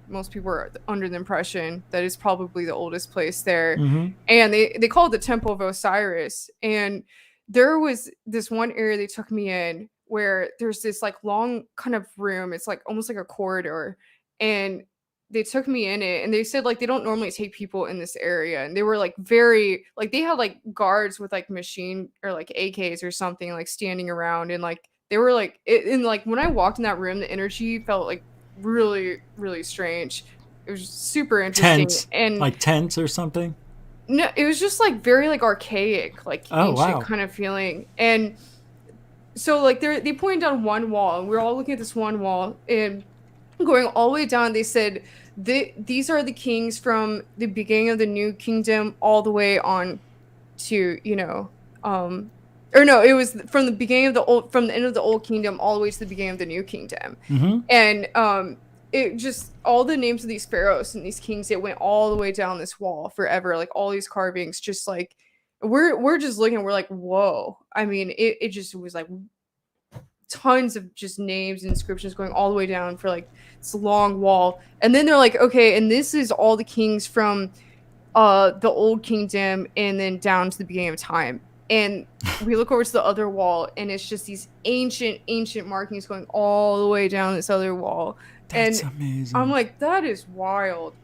Most people are under the impression that it's probably the oldest place there. Mm-hmm. And they call it the Temple of Osiris. And there was this one area they took me in where there's this like long kind of room. It's like almost like a corridor. And they took me in it and they said like they don't normally take people in this area, and they were like very like they had like guards with like machine or like AKs or something like standing around, and like they were like and like when I walked in that room, the energy felt like really, really strange. It was super interesting. Tense. And like tense or something. No, it was just like very like archaic, like ancient kind of feeling. And so like they pointed down one wall, and we were all looking at this one wall, and going all the way down, they said these are the kings from the beginning of the new kingdom all the way on to, you know, or no, it was from the beginning of from the end of the old kingdom all the way to the beginning of the new kingdom. Mm-hmm. And it just all the names of these pharaohs and these kings, it went all the way down this wall forever, like all these carvings, just like we're just looking, we're like, whoa. I mean, it just was like tons of just names and inscriptions going all the way down for like this long wall. And then they're like, okay, and this is all the kings from the old kingdom and then down to the beginning of time. And we look over to the other wall, and it's just these ancient markings going all the way down this other wall. That's amazing. I'm like, that is wild.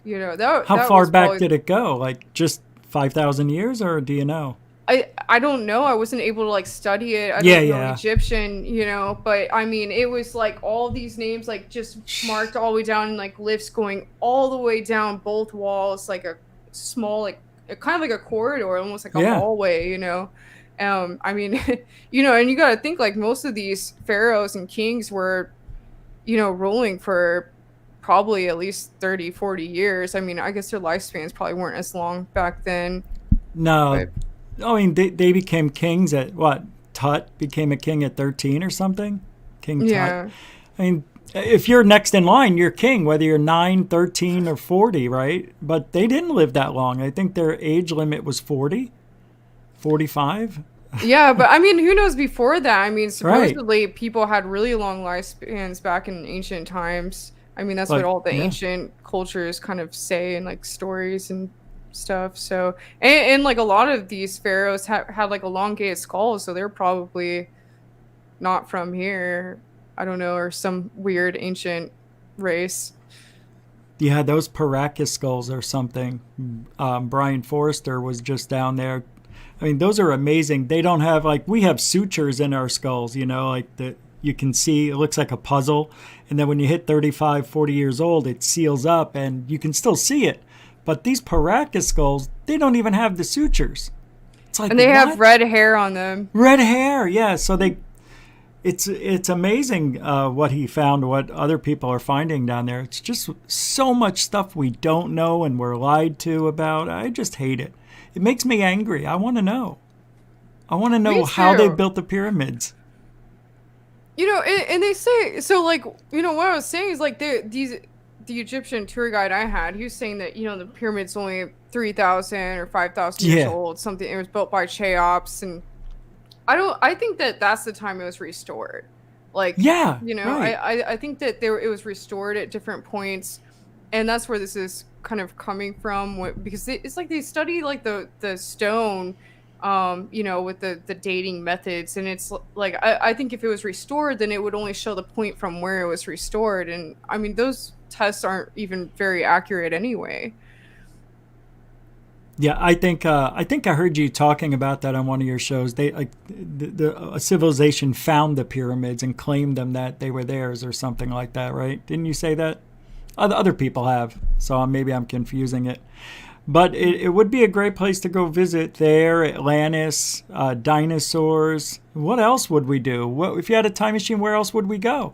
You know, how far back did it go? Like just 5,000 years, or do you know? I don't know. I wasn't able to like study it. I don't know Egyptian, you know, but I mean, it was like all these names like just marked all the way down, and like lifts going all the way down both walls, like a small, like kind of like a corridor, almost like a hallway, you know. I mean, you know, and you got to think like most of these pharaohs and kings were, you know, ruling for probably at least 30, 40 years. I mean, I guess their lifespans probably weren't as long back then. No. But, I mean, they became kings at what? Tut became a king at 13 or something? King Tut. Yeah. I mean, if you're next in line, you're king, whether you're 9, 13, or 40, right? But they didn't live that long. I think their age limit was 40, 45. Yeah, but I mean, who knows before that? I mean, supposedly people had really long lifespans back in ancient times. I mean, that's what all the ancient cultures kind of say in like stories and stuff. So and like a lot of these pharaohs had like elongated skulls, so they're probably not from here. I don't know, or some weird ancient race. Yeah, those Paracas skulls or something. Brian Forrester was just down there. I mean, those are amazing. They don't have like we have sutures in our skulls, you know, like that you can see. It looks like a puzzle, and then when you hit 35, 40 years old, it seals up and you can still see it. But these Paracas skulls, they don't even have the sutures. It's like, and they have red hair on them. Red hair, yeah. So it's amazing what he found, what other people are finding down there. It's just so much stuff we don't know and we're lied to about. I just hate it. It makes me angry. I want to know. I want to know how they built the pyramids. You know, and they say, so like, you know, what I was saying is like the Egyptian tour guide I had, he was saying that, you know, the pyramid's only 3,000 or 5,000 years old, something. It was built by Cheops, and I think that that's the time it was restored. Like, you know, right. I think that it was restored at different points, and that's where this is kind of coming from, because it's like they study like the stone, with the dating methods, and it's like I think if it was restored, then it would only show the point from where it was restored, and I mean those tests aren't even very accurate anyway. Yeah, I think I heard you talking about that on one of your shows. They like a civilization found the pyramids and claimed them that they were theirs or something like that, right? Didn't you say that? Other people have, so maybe I'm confusing it. But it would be a great place to go visit there. Atlantis, dinosaurs. What else would we do? What if you had a time machine? Where else would we go?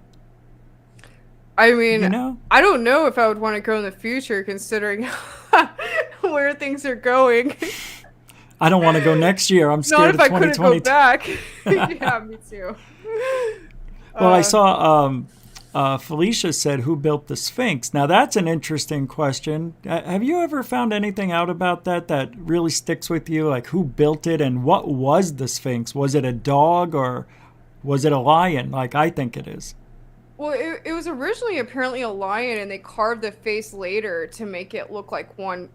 I mean, You know? I don't know if I would want to go in the future, considering where things are going. I don't want to go next year. I'm Not scared if of I couldn't go 2020. back. Yeah, me too. Well, I saw Felicia said, "Who built the Sphinx?" Now that's an interesting question. Have you ever found anything out about that really sticks with you? Like who built it and what was the Sphinx? Was it a dog or was it a lion? Like I think it is. Well, it was originally apparently a lion, and they carved the face later to make it look like one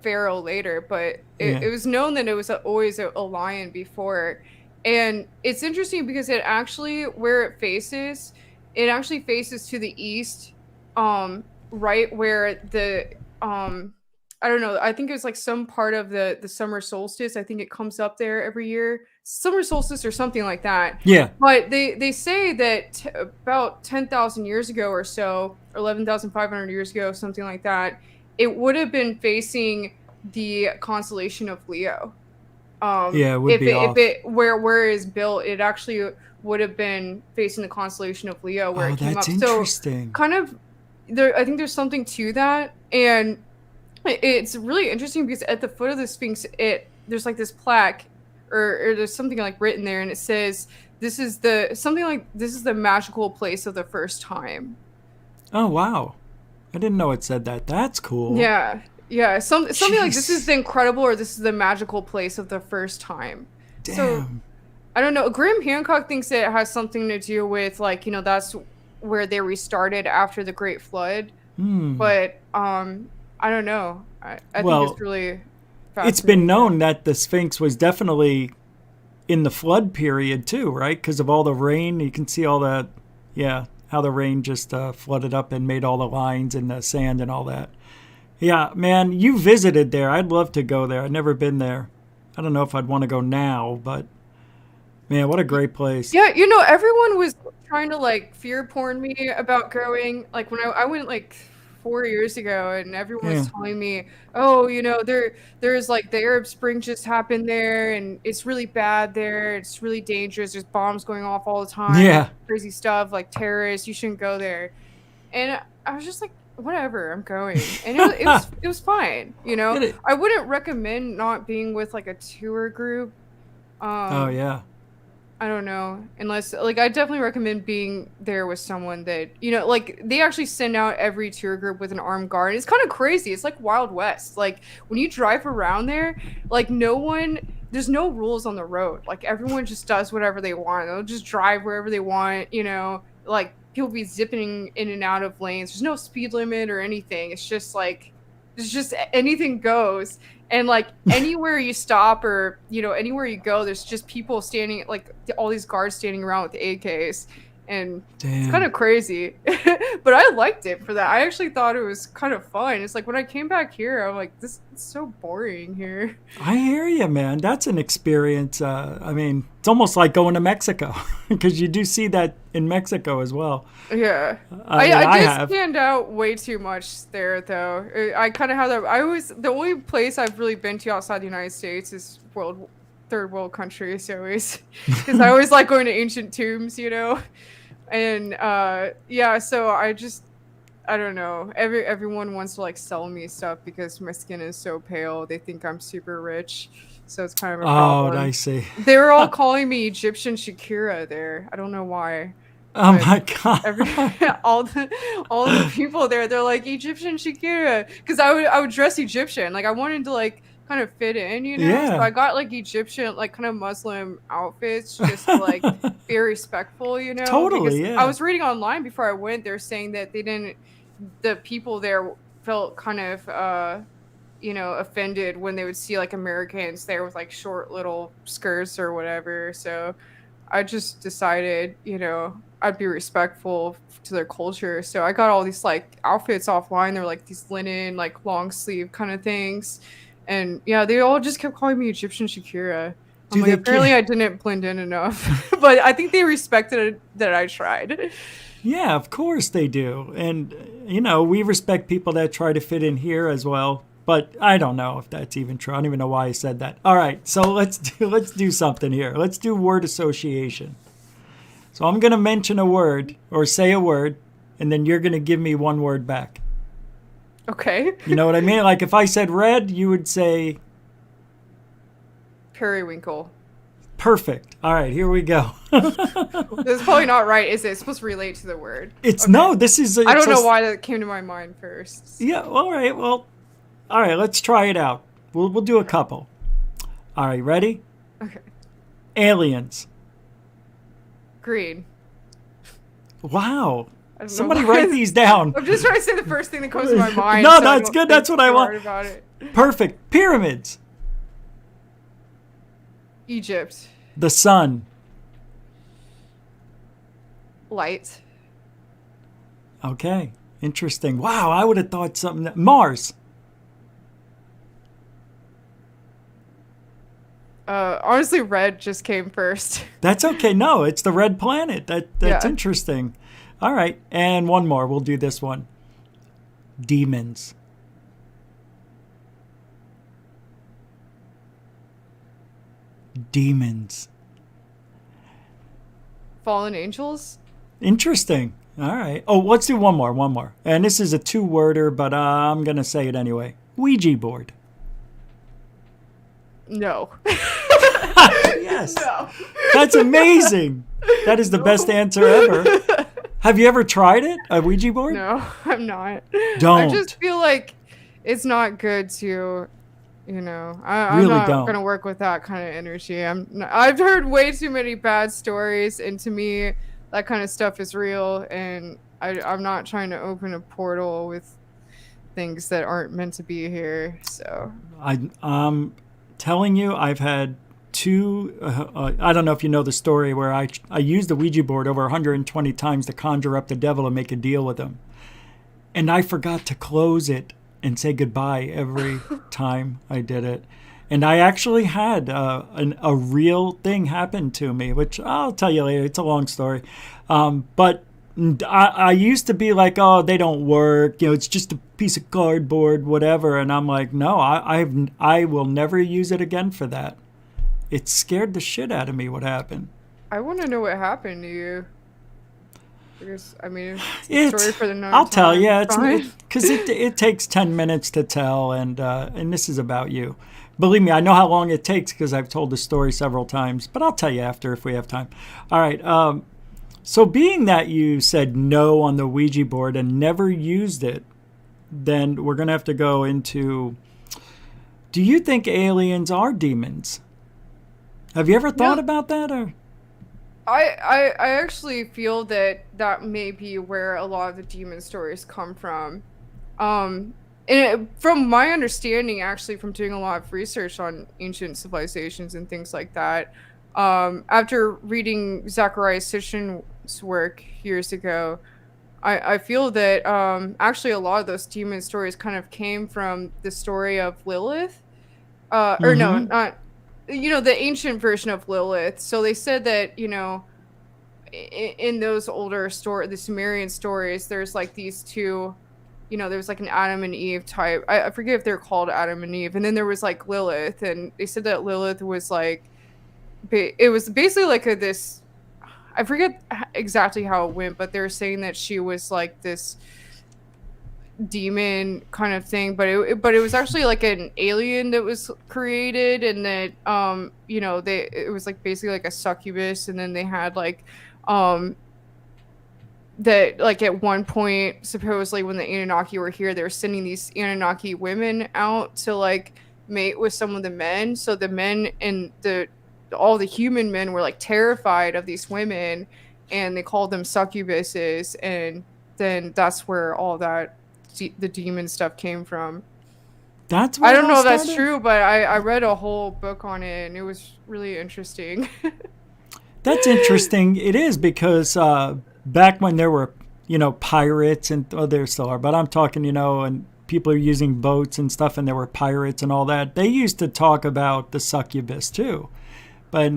pharaoh later. But it was known that it was always a lion before. And it's interesting because it actually, where it actually faces to the east, right where the, I don't know, I think it was like some part of the summer solstice. I think it comes up there every year. Summer solstice or something like that. Yeah. But they say that about 10,000 years ago or so, or 11,500 years ago, something like that, it would have been facing the constellation of Leo. Yeah, it would be off. Where it is built, it actually would have been facing the constellation of Leo where it came that's up. interesting. So kind of I think there's something to that, and it's really interesting because at the foot of the Sphinx, there's like this plaque, or there's something like written there, and it says this is the magical place of the first time. Oh wow, I didn't know it said that. That's cool. Yeah, something like Jeez. this is the incredible, or this is the magical place of the first time. Damn. So I don't know. Graham Hancock thinks that it has something to do with like, that's where they restarted after the Great Flood. But I don't know. I think it's really fascinating. It's been known that the Sphinx was definitely in the flood period too, right? Because of all the rain. You can see all that, how the rain just flooded up and made all the lines in the sand and all that. Yeah, man, you visited there. I'd love to go there. I've never been there. I don't know if I'd want to go now, but man, what a great place. Yeah, everyone was trying to like fear porn me about going. Like when I went like 4 years ago, and everyone was telling me, oh, there's like the Arab Spring just happened there, and it's really bad there. It's really dangerous. There's bombs going off all the time. Yeah. Crazy stuff, like terrorists. You shouldn't go there. And I was just like, whatever, I'm going. And it was fine. I wouldn't recommend not being with like a tour group. Oh yeah. I don't know, unless like I definitely recommend being there with someone that like they actually send out every tour group with an armed guard. It's kind of crazy. It's like Wild West. Like when you drive around there, like there's no rules on the road. Like everyone just does whatever they want. They'll just drive wherever they want. Like people be zipping in and out of lanes. There's no speed limit or anything. It's just anything goes. And like anywhere you stop or, anywhere you go, there's just people standing, like all these guards standing around with AKs. And It's kind of crazy. But I liked it for that. I actually thought it was kind of fun. It's like when I came back here, I'm like, this is so boring here. I hear you, man. That's an experience. I mean, it's almost like going to Mexico because you do see that in Mexico as well. Yeah. I did stand out way too much there, though. I kind of have that. The only place I've really been to outside the United States is third world countries, always. Because I always like going to ancient tombs, And so I don't know. Everyone wants to like sell me stuff because my skin is so pale. They think I'm super rich, so it's kind of a problem. Oh, I see. They were all calling me Egyptian Shakira there. I don't know why. Oh my god! all the people there, they're like Egyptian Shakira, because I would dress Egyptian. Like I wanted to like kind of fit in, Yeah. So I got like Egyptian, like kind of Muslim outfits, just to like be respectful, Totally, because yeah. I was reading online before I went. They're saying that the people there felt kind of offended when they would see like Americans there with like short little skirts or whatever. So I just decided, I'd be respectful to their culture. So I got all these like outfits offline. They're like these linen, like long sleeve kind of things. And yeah, they all just kept calling me Egyptian Shakira. I'm like, apparently I didn't blend in enough, but I think they respected that I tried. Yeah, of course they do. And, we respect people that try to fit in here as well. But I don't know if that's even true. I don't even know why I said that. All right, so let's do something here. Let's do word association. So I'm going to mention a word or say a word, and then you're going to give me one word back. Okay. You know what I mean? Like if I said red, you would say... periwinkle. Perfect. All right, here we go. This is probably not right, is it? It's supposed to relate to the word. It's okay. No, this is... I don't know why that came to my mind first. Yeah, all right, well... All right, let's try it out. We'll do a couple. All right, ready? Okay. Aliens. Green. Wow. Somebody write these down. I'm just trying to say the first thing that comes to my mind. No, that's good. That's what I want. About it. Perfect. Pyramids. Egypt. The sun. Light. Okay. Interesting. Wow, I would have thought something. Mars. Honestly, red just came first. That's okay. No, it's the red planet. That's interesting. All right. And one more. We'll do this one. Demons. Demons. Fallen angels. Interesting. All right. Oh, let's do one more. One more. And this is a two-worder, but I'm going to say it anyway. Ouija board. No. Yes. No. That's amazing. That is the best answer ever. Have you ever tried it? A Ouija board? No, I'm not. Don't. I just feel like it's not good to, I'm really not don't. Gonna work with that kind of energy. I've heard way too many bad stories, and to me, that kind of stuff is real, and I'm not trying to open a portal with things that aren't meant to be here. So I'm telling you, I've had two, I don't know if you know the story, where I used the Ouija board over 120 times to conjure up the devil and make a deal with him. And I forgot to close it and say goodbye every time I did it. And I actually had a real thing happen to me, which I'll tell you later. It's a long story. But I used to be like, oh, they don't work. It's just a piece of cardboard, whatever. And I'm like, no, I will never use it again for that. It scared the shit out of me what happened. I want to know what happened to you. Because, it's a story for the night. I'll tell you. Because it takes 10 minutes to tell, and this is about you. Believe me, I know how long it takes because I've told the story several times, but I'll tell you after if we have time. All right. So being that you said no on the Ouija board and never used it, then we're going to have to go into, do you think aliens are demons? Have you ever thought about that? Or I actually feel that may be where a lot of the demon stories come from. And from my understanding, actually, from doing a lot of research on ancient civilizations and things like that, after reading Zecharia Sitchin's work years ago, I feel that actually a lot of those demon stories kind of came from the story of Lilith. Or no, not... the ancient version of Lilith. So they said that, in those older the Sumerian stories, there's like these two, there's like an Adam and Eve type. I forget if they're called Adam and Eve. And then there was like Lilith, and they said that Lilith was like, it was basically like this, I forget exactly how it went, but they were saying that she was like this demon kind of thing, but it was actually like an alien that was created, and that it was like basically like a succubus, and then they had like that like at one point supposedly when the Anunnaki were here, they were sending these Anunnaki women out to like mate with some of the men. So the men and all the human men were like terrified of these women, and they called them succubuses, and then that's where all that the demon stuff came from. That's what I don't know if that's started? true, but I read a whole book on it, and it was really interesting. That's interesting. It is because back when there were, pirates and there still are, but I'm talking, and people are using boats and stuff, and there were pirates and all that. They used to talk about the succubus too, but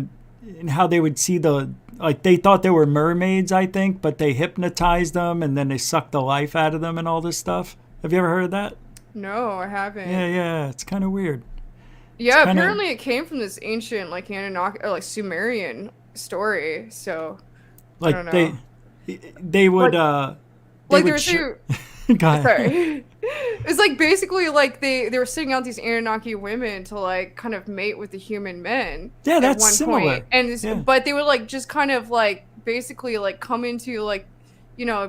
and how they would see they thought they were mermaids, I think, but they hypnotized them and then they sucked the life out of them and all this stuff. Have you ever heard of that? No, I haven't. Yeah, it's kind of weird. Yeah, apparently it came from this ancient Anunnaki or Sumerian story. So I don't know. They would there's Go ahead. sorry. It's basically they were sitting out these Anunnaki women to kind of mate with the human men. Yeah, that's at one similar. point. And but they would just kind of basically come into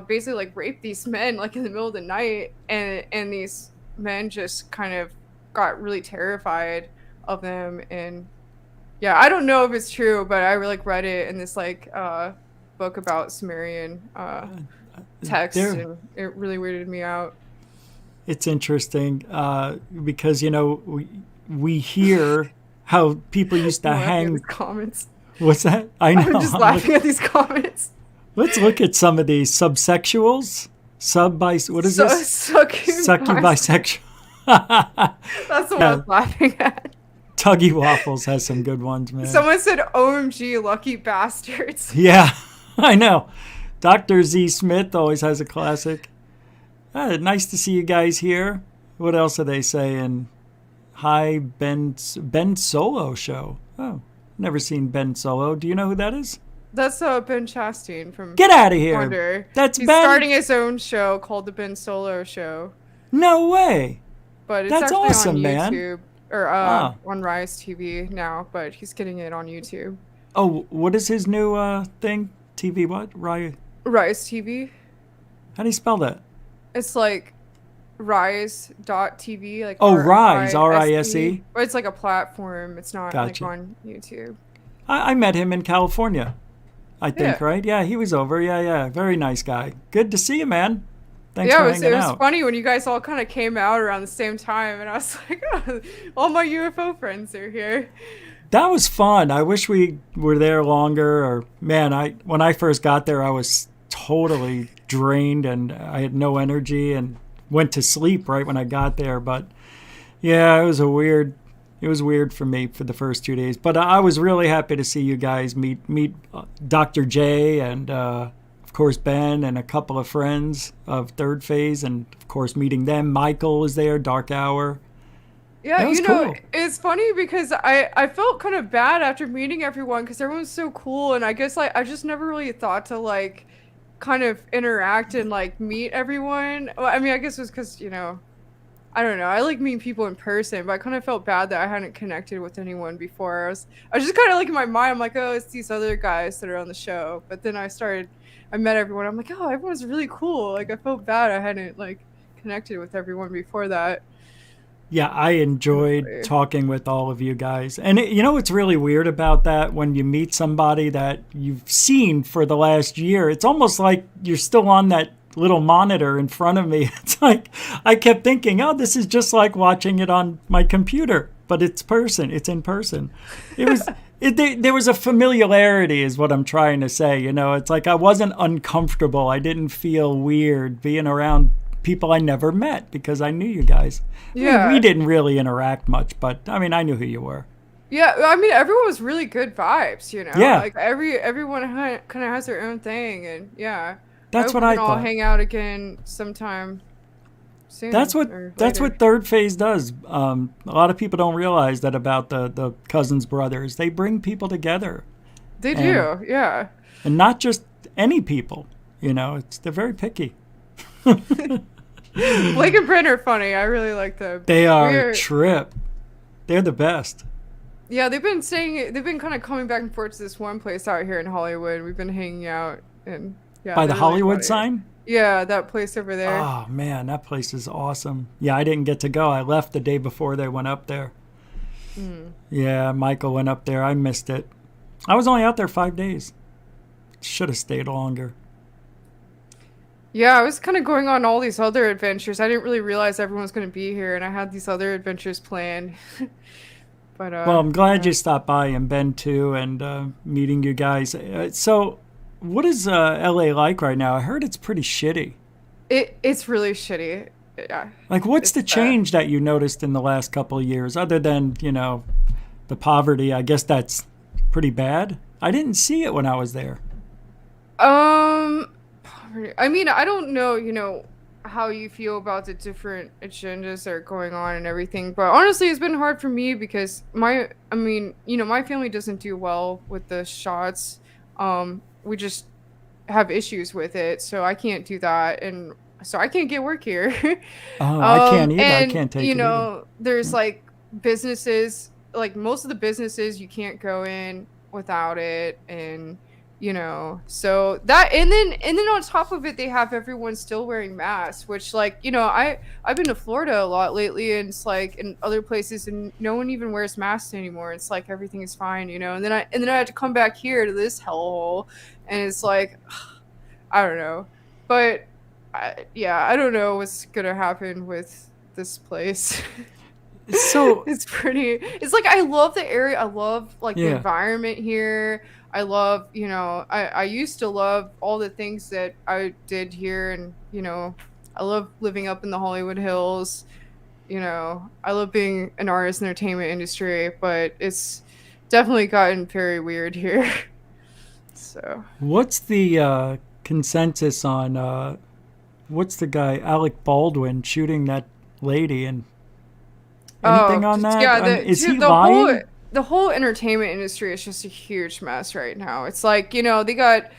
basically rape these men in the middle of the night, and these men just kind of got really terrified of them. And yeah, I don't know if it's true, but I read it in this book about Sumerian text, and it really weirded me out. It's interesting because we hear how people used to hang These comments. What's that? I know. I'm just laughing at these comments. Let's look at some of these subsexuals. What is this? Sucky bisexual. That's what I was laughing at. Tuggy Waffles has some good ones, man. Someone said, "OMG, lucky bastards." Yeah, I know. Dr. Z Smith always has a classic. Nice to see you guys here. What else are they saying? Hi, Ben Solo show. Oh, never seen Ben Solo. Do you know who that is? That's Ben Chastain from Get out of here. Wonder. He's Ben starting his own show called the Ben Solo Show. No way. But it's That's actually awesome, on man. YouTube or on Rise TV now, but he's getting it on YouTube. Oh, what is his new thing? TV what? Rise TV. How do you spell that? It's rise.tv. Rise, R-I-S-E. But it's a platform. It's not Gotcha. on YouTube. I met him in California, I think, right? Yeah, he was over. Yeah. Very nice guy. Good to see you, man. Thanks for hanging out. It was funny when you guys all kind of came out around the same time, and I was like, oh, all my UFO friends are here. That was fun. I wish we were there longer. Or man, when I first got there, I was totally drained and I had no energy and went to sleep right when I got there. But yeah, it was weird for me for the first 2 days. But I was really happy to see you guys meet Dr. J and of course Ben and a couple of friends of Third Phase, and of course meeting them. Michael was there, Dark Hour. Yeah, cool. It's funny because I felt kind of bad after meeting everyone because everyone's so cool, and I guess I just never really thought to kind of interact and meet everyone. Well, I mean, I guess it was because I don't know, I like meeting people in person, but I kind of felt bad that I hadn't connected with anyone before. I was just kind of in my mind, I'm like, oh, it's these other guys that are on the show. But then I met everyone. I'm like, oh, everyone's really cool. I felt bad I hadn't connected with everyone before that. Yeah, I enjoyed talking with all of you guys. And what's really weird about that, when you meet somebody that you've seen for the last year, it's almost like you're still on that little monitor in front of me. It's I kept thinking, oh, this is just like watching it on my computer, but it's in person. It was there was a familiarity is what I'm trying to say. It's I wasn't uncomfortable. I didn't feel weird being around people I never met because I knew you guys. Yeah. We didn't really interact much, but I mean, I knew who you were. Yeah, I mean, everyone was really good vibes, Yeah. Everyone kind of has their own thing, and yeah. That's what I thought. We can all hang out again sometime soon. That's what Third Phase does. A lot of people don't realize that about the Cousins brothers. They bring people together. They do, yeah. And not just any people. They're very picky. Blake and Brent are funny. I really like them. They are a trip. They're the best. Yeah, they've been kind of coming back and forth to this one place out here in Hollywood. We've been hanging out, and yeah. By the Hollywood really sign? Yeah, that place over there. Oh man, that place is awesome. Yeah, I didn't get to go. I left the day before they went up there. Yeah, Michael went up there. I missed it. I was only out there 5 days. Should have stayed longer. Yeah, I was kind of going on all these other adventures. I didn't really realize everyone was going to be here, and I had these other adventures planned. But Well, I'm glad yeah. you stopped by, and Ben too, and meeting you guys. So, what is LA like right now? I heard it's pretty shitty. It's really shitty. Yeah, Like, what's it's the change that you noticed in the last couple of years, other than, the poverty? I guess that's pretty bad. I didn't see it when I was there. I mean, I don't know, how you feel about the different agendas that are going on and everything, but honestly, it's been hard for me because my family doesn't do well with the shots. We just have issues with it, so I can't do that, and so I can't get work here. Oh, I can't either. I And can't take it either. there's like businesses, like most of the businesses you can't go in without it, and so that, and then on top of it they have everyone still wearing masks, which, like, I've been to Florida a lot lately, and it's like in other places, and no one even wears masks anymore. It's like everything is fine, and then I had to come back here to this hellhole, and it's like I don't know, but I don't know what's gonna happen with this place. So, It's like, I love the area. I love, like, the yeah. environment here. I love, I used to love all the things that I did here, and I love living up in the Hollywood Hills. I love being an artist in the entertainment industry, but it's definitely gotten very weird here. So What's the consensus on what's the guy Alec Baldwin shooting that lady, and anything on that? yeah, Is he the lying? whole entertainment industry is just a huge mess right now. It's like, they got,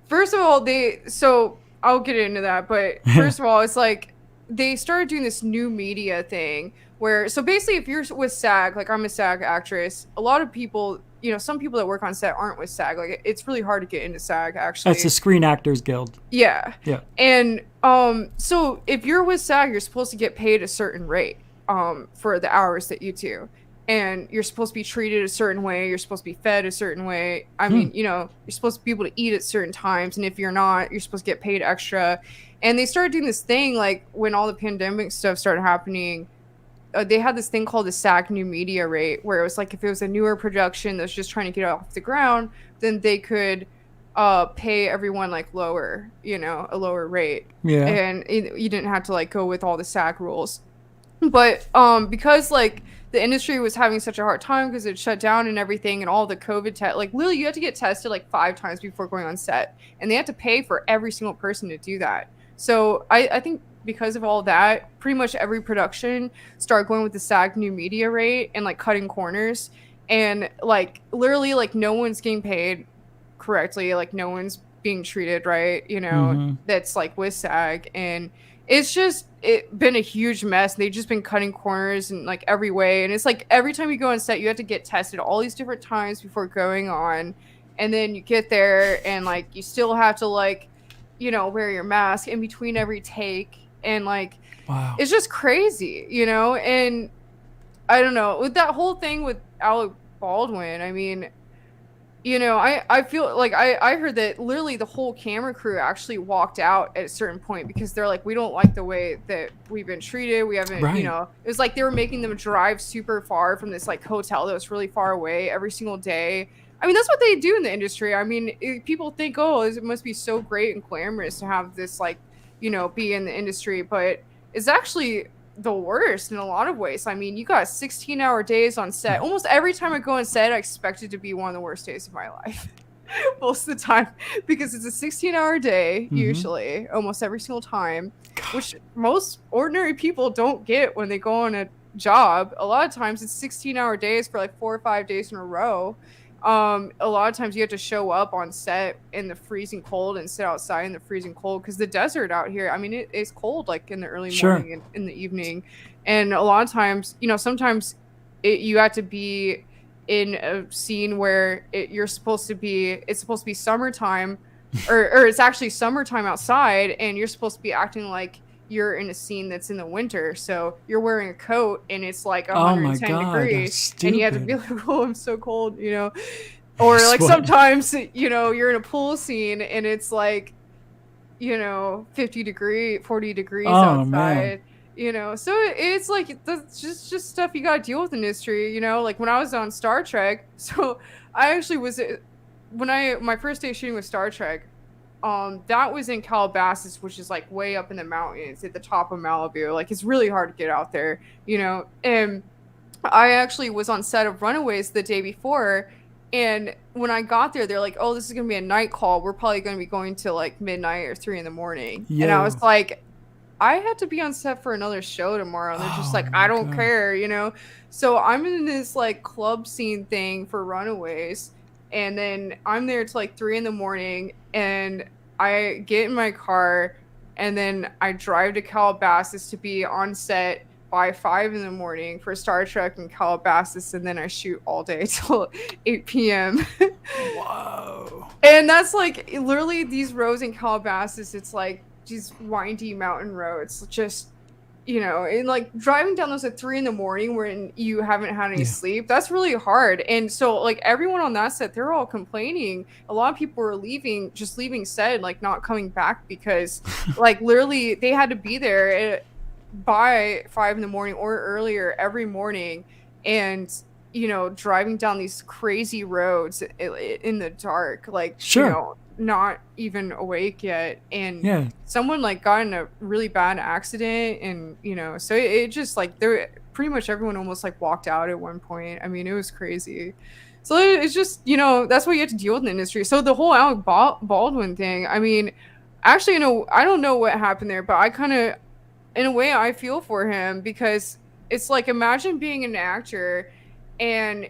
first of all, so I'll get into that, but first of all, it's like they started doing this new media thing where, so basically, if you're with SAG, like I'm a SAG actress, a lot of people, some people that work on set aren't with SAG. Like, it's really hard to get into SAG, actually. That's the Screen Actors Guild. Yeah. Yeah. And so if you're with SAG, you're supposed to get paid a certain rate for the hours that you do. And you're supposed to be treated a certain way. You're supposed to be fed a certain way. I mean, you're supposed to be able to eat at certain times. And if you're not, you're supposed to get paid extra. And they started doing this thing, like, when all the pandemic stuff started happening, they had this thing called the SAG new media rate, where it was like, if it was a newer production that's just trying to get off the ground, then they could pay everyone, like, lower, a lower rate. Yeah. And you didn't have to, like, go with all the SAG rules. But because, like, the industry was having such a hard time because it shut down and everything, and all the COVID test, like, literally you had to get tested like 5 times before going on set, and they had to pay for every single person to do that. So I think because of all that, pretty much every production started going with the SAG new media rate and, like, cutting corners, and, like, literally, like, no one's getting paid correctly, like, no one's being treated right, that's, like, with SAG, and it's just been a huge mess. They've just been cutting corners in, like, every way, and it's like every time you go on set, you have to get tested all these different times before going on, and then you get there, and, like, you still have to, like, wear your mask in between every take, and, like, Wow. it's just crazy, and I don't know, with that whole thing with Alec Baldwin. I mean, I feel like I heard that literally the whole camera crew actually walked out at a certain point because they're like, we don't like the way that we've been treated. We haven't, Right. it was like they were making them drive super far from this, like, hotel that was really far away every single day. I mean, that's what they do in the industry. I mean, people think, oh, it must be so great and glamorous to have this, like, be in the industry, but it's actually the worst in a lot of ways. I mean, you got 16-hour days on set. Almost every time I go on set, I expect it to be one of the worst days of my life. Most of the time, because it's a 16-hour day, usually, almost every single time, which most ordinary people don't get when they go on a job. A lot of times it's 16-hour days for like 4 or 5 days in a row. A lot of times you have to show up on set in the freezing cold and sit outside in the freezing cold because the desert out here, I mean, it's cold, like, in the early morning and in the evening, and a lot of times, sometimes you have to be in a scene where it's supposed to be summertime, or it's actually summertime outside, and you're supposed to be acting like you're in a scene that's in the winter, so you're wearing a coat and it's like 110 degrees, and you have to be like, oh, I'm so cold, or like sometimes, you're in a pool scene and it's like 40 degrees Oh, man. outside. So it's like that's just stuff you gotta deal with in history. Like when I was on Star Trek. So I actually was when my first day shooting with Star Trek. That was in Calabasas, which is like way up in the mountains at the top of Malibu. Like it's really hard to get out there. And I actually was on set of Runaways the day before, and when I got there, they're like, "Oh, this is gonna be a night call. We're probably gonna be going to like midnight or 3 a.m." And I was like, "I had to be on set for another show tomorrow." And they're just like, "I don't care." So I'm in this like club scene thing for Runaways, and then I'm there till like 3 a.m, and I get in my car, and then I drive to Calabasas to be on set by 5 a.m. for Star Trek in Calabasas, and then I shoot all day till 8 p.m. Whoa. And that's like literally these roads in Calabasas. It's like these windy mountain roads, just and like driving down those at 3 a.m. when you haven't had any sleep, that's really hard. And so like everyone on that set, they're all complaining. A lot of people were leaving set, like not coming back because like literally they had to be there by 5 a.m. or earlier every morning, and driving down these crazy roads in the dark, like not even awake yet, and someone like got in a really bad accident, and so it just like there pretty much everyone almost like walked out at one point. I mean, it was crazy. So it's just that's what you have to deal with in the industry. So the whole Alec Baldwin thing, I mean, actually I don't know what happened there, but I kind of, in a way, I feel for him, because it's like, imagine being an actor and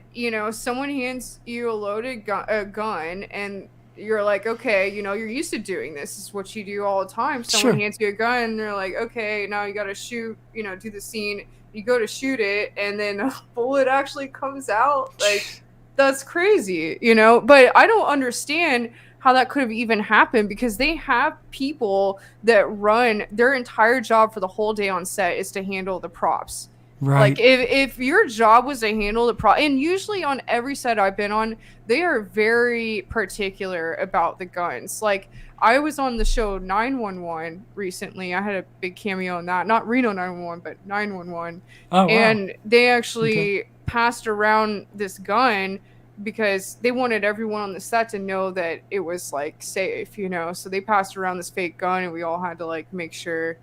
someone hands you a loaded gun, and you're like, okay, you're used to doing this. This is what you do all the time. Someone hands you a gun, and they're like, okay, now you got to shoot, do the scene. You go to shoot it, and then a bullet actually comes out. Like, that's crazy, But I don't understand how that could have even happened, because they have people that run their entire job for the whole day on set is to handle the props. Right. Like if your job was to handle the prop, and usually on every set I've been on, they are very particular about the guns. Like I was on the show 911 recently. I had a big cameo on that. Not Reno 911, but 911. Oh, wow. And they actually passed around this gun because they wanted everyone on the set to know that it was like safe, So they passed around this fake gun, and we all had to like make sure,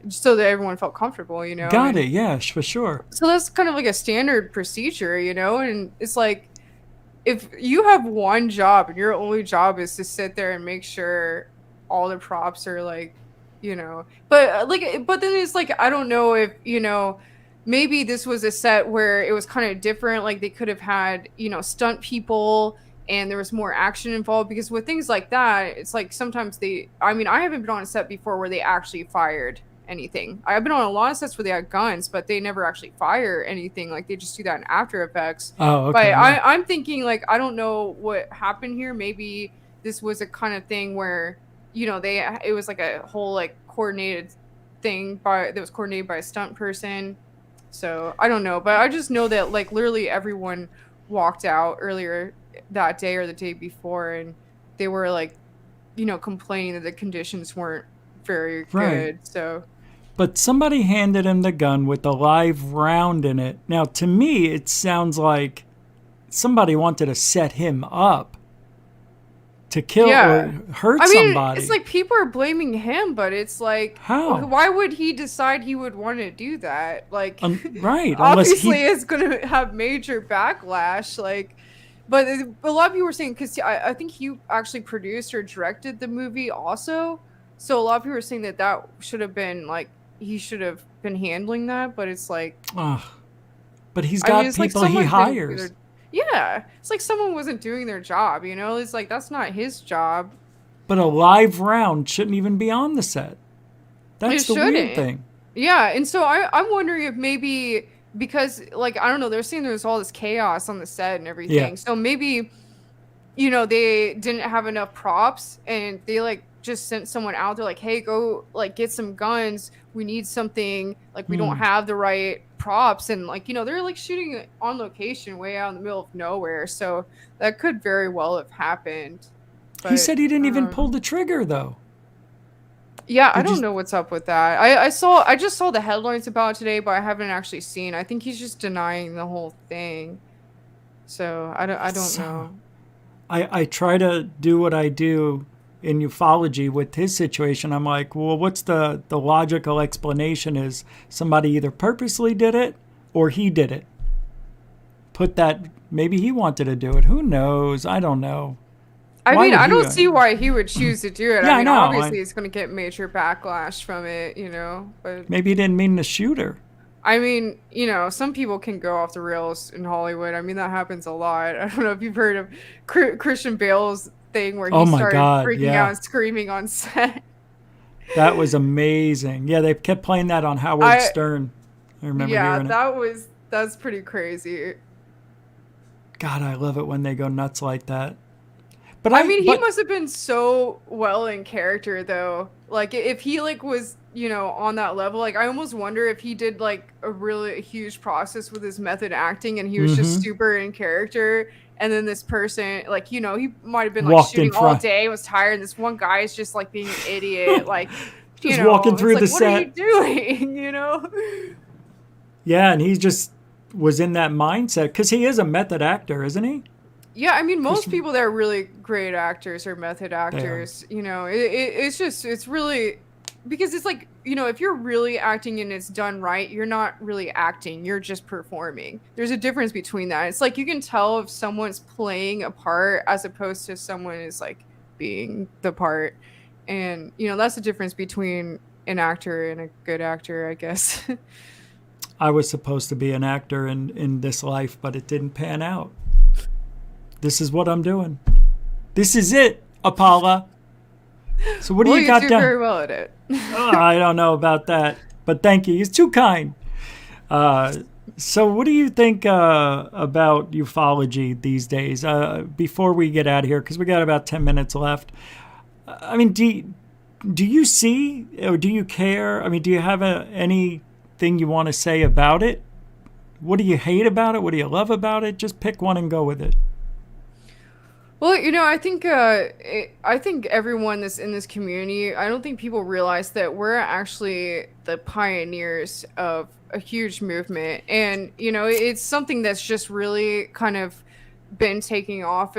so that everyone felt comfortable, Got it, yeah, for sure. So that's kind of like a standard procedure, and it's like, if you have one job and your only job is to sit there and make sure all the props are like, but then it's like, I don't know if, maybe this was a set where it was kind of different. Like they could have had, stunt people, and there was more action involved, because with things like that, it's like sometimes I haven't been on a set before where they actually fired anything. I've been on a lot of sets where they had guns, but they never actually fire anything. Like they just do that in After Effects. Oh, okay. But I'm thinking, like, I don't know what happened here. Maybe this was a kind of thing where, it was like a whole like coordinated thing that was coordinated by a stunt person. So I don't know, but I just know that like literally everyone walked out earlier that day or the day before, and they were like, complaining that the conditions weren't very good. So. But somebody handed him the gun with a live round in it. Now, to me, it sounds like somebody wanted to set him up to kill or hurt somebody. It's like people are blaming him, but it's like, how? Why why would he decide he would want to do that? Like, right. Obviously, it's going to have major backlash. Like, but a lot of people were saying, because I think he actually produced or directed the movie also. So a lot of people were saying that should have been like, he should have been handling that, but it's like, but he's got people like he hires. It's like someone wasn't doing their job, It's like, that's not his job. But a live round shouldn't even be on the set. That's the weird thing. Yeah, and so I'm wondering if maybe, because like, I don't know, they're saying there's all this chaos on the set and everything. Yeah. So maybe, they didn't have enough props, and they like just sent someone out there like, hey, go like get some guns. We need something. Like, we don't have the right props, and like, they're like shooting on location way out in the middle of nowhere. So that could very well have happened. But he said he didn't even pull the trigger though. Yeah, I Did don't you? know what's up with that. I just saw the headlines about it today, but I haven't actually seen. I think he's just denying the whole thing. So I don't So, know. I try to do what I do in ufology with his situation. I'm like, well, what's the logical explanation? Is somebody either purposely did it or he did it? Put that, maybe he wanted to do it. Who knows? I don't know. I Why mean, would I he? don't see why he would choose to do it. Yeah, I I mean, know. obviously he's going to get major backlash from it, you know, but Maybe he didn't mean to shoot her. I mean, you know, some people can go off the rails in Hollywood. I mean, that happens a lot. I don't know if you've heard of Christian Bale's thing where Oh he my started God, freaking out yeah. and screaming on set. That was amazing. Yeah, they kept playing that on Howard I Stern. I remember Yeah, hearing it. that's pretty crazy. God, I love it when they go nuts like that. But I mean, he but must have been so well in character though. Like if he like was, you know, on that level, like I almost wonder if he did like a really huge process with his method acting and he was just super in character and then this person like, you know, he might have been like walked in shooting all front, day, was tired, and this one guy is just like being an idiot, like you just know, walking it's through like the what are you set. doing, you know? Yeah, and he just was in that mindset because he is a method actor, isn't he? Yeah, I mean, most Christian, people that are really great actors are method they are. actors. You know, it's just, it's really, because it's like, you know, if you're really acting and it's done right, you're not really acting, you're just performing. There's a difference between that. It's like you can tell if someone's playing a part as opposed to someone is like being the part. And, you know, that's the difference between an actor and a good actor, I guess. I was supposed to be an actor in this life, but it didn't pan out. This is what I'm doing. This is it, Apolla. So what do Well, you you got do done? very well at it. Oh, I don't know about that, but thank you. He's too kind. So what do you think about ufology these days? Before we get out of here, because we got about 10 minutes left. I mean, do you see or do you care? I mean, do you have anything you want to say about it? What do you hate about it? What do you love about it? Just pick one and go with it. Well, you know, I think everyone that's in this community, I don't think people realize that we're actually the pioneers of a huge movement. And, you know, it's something that's just really kind of been taking off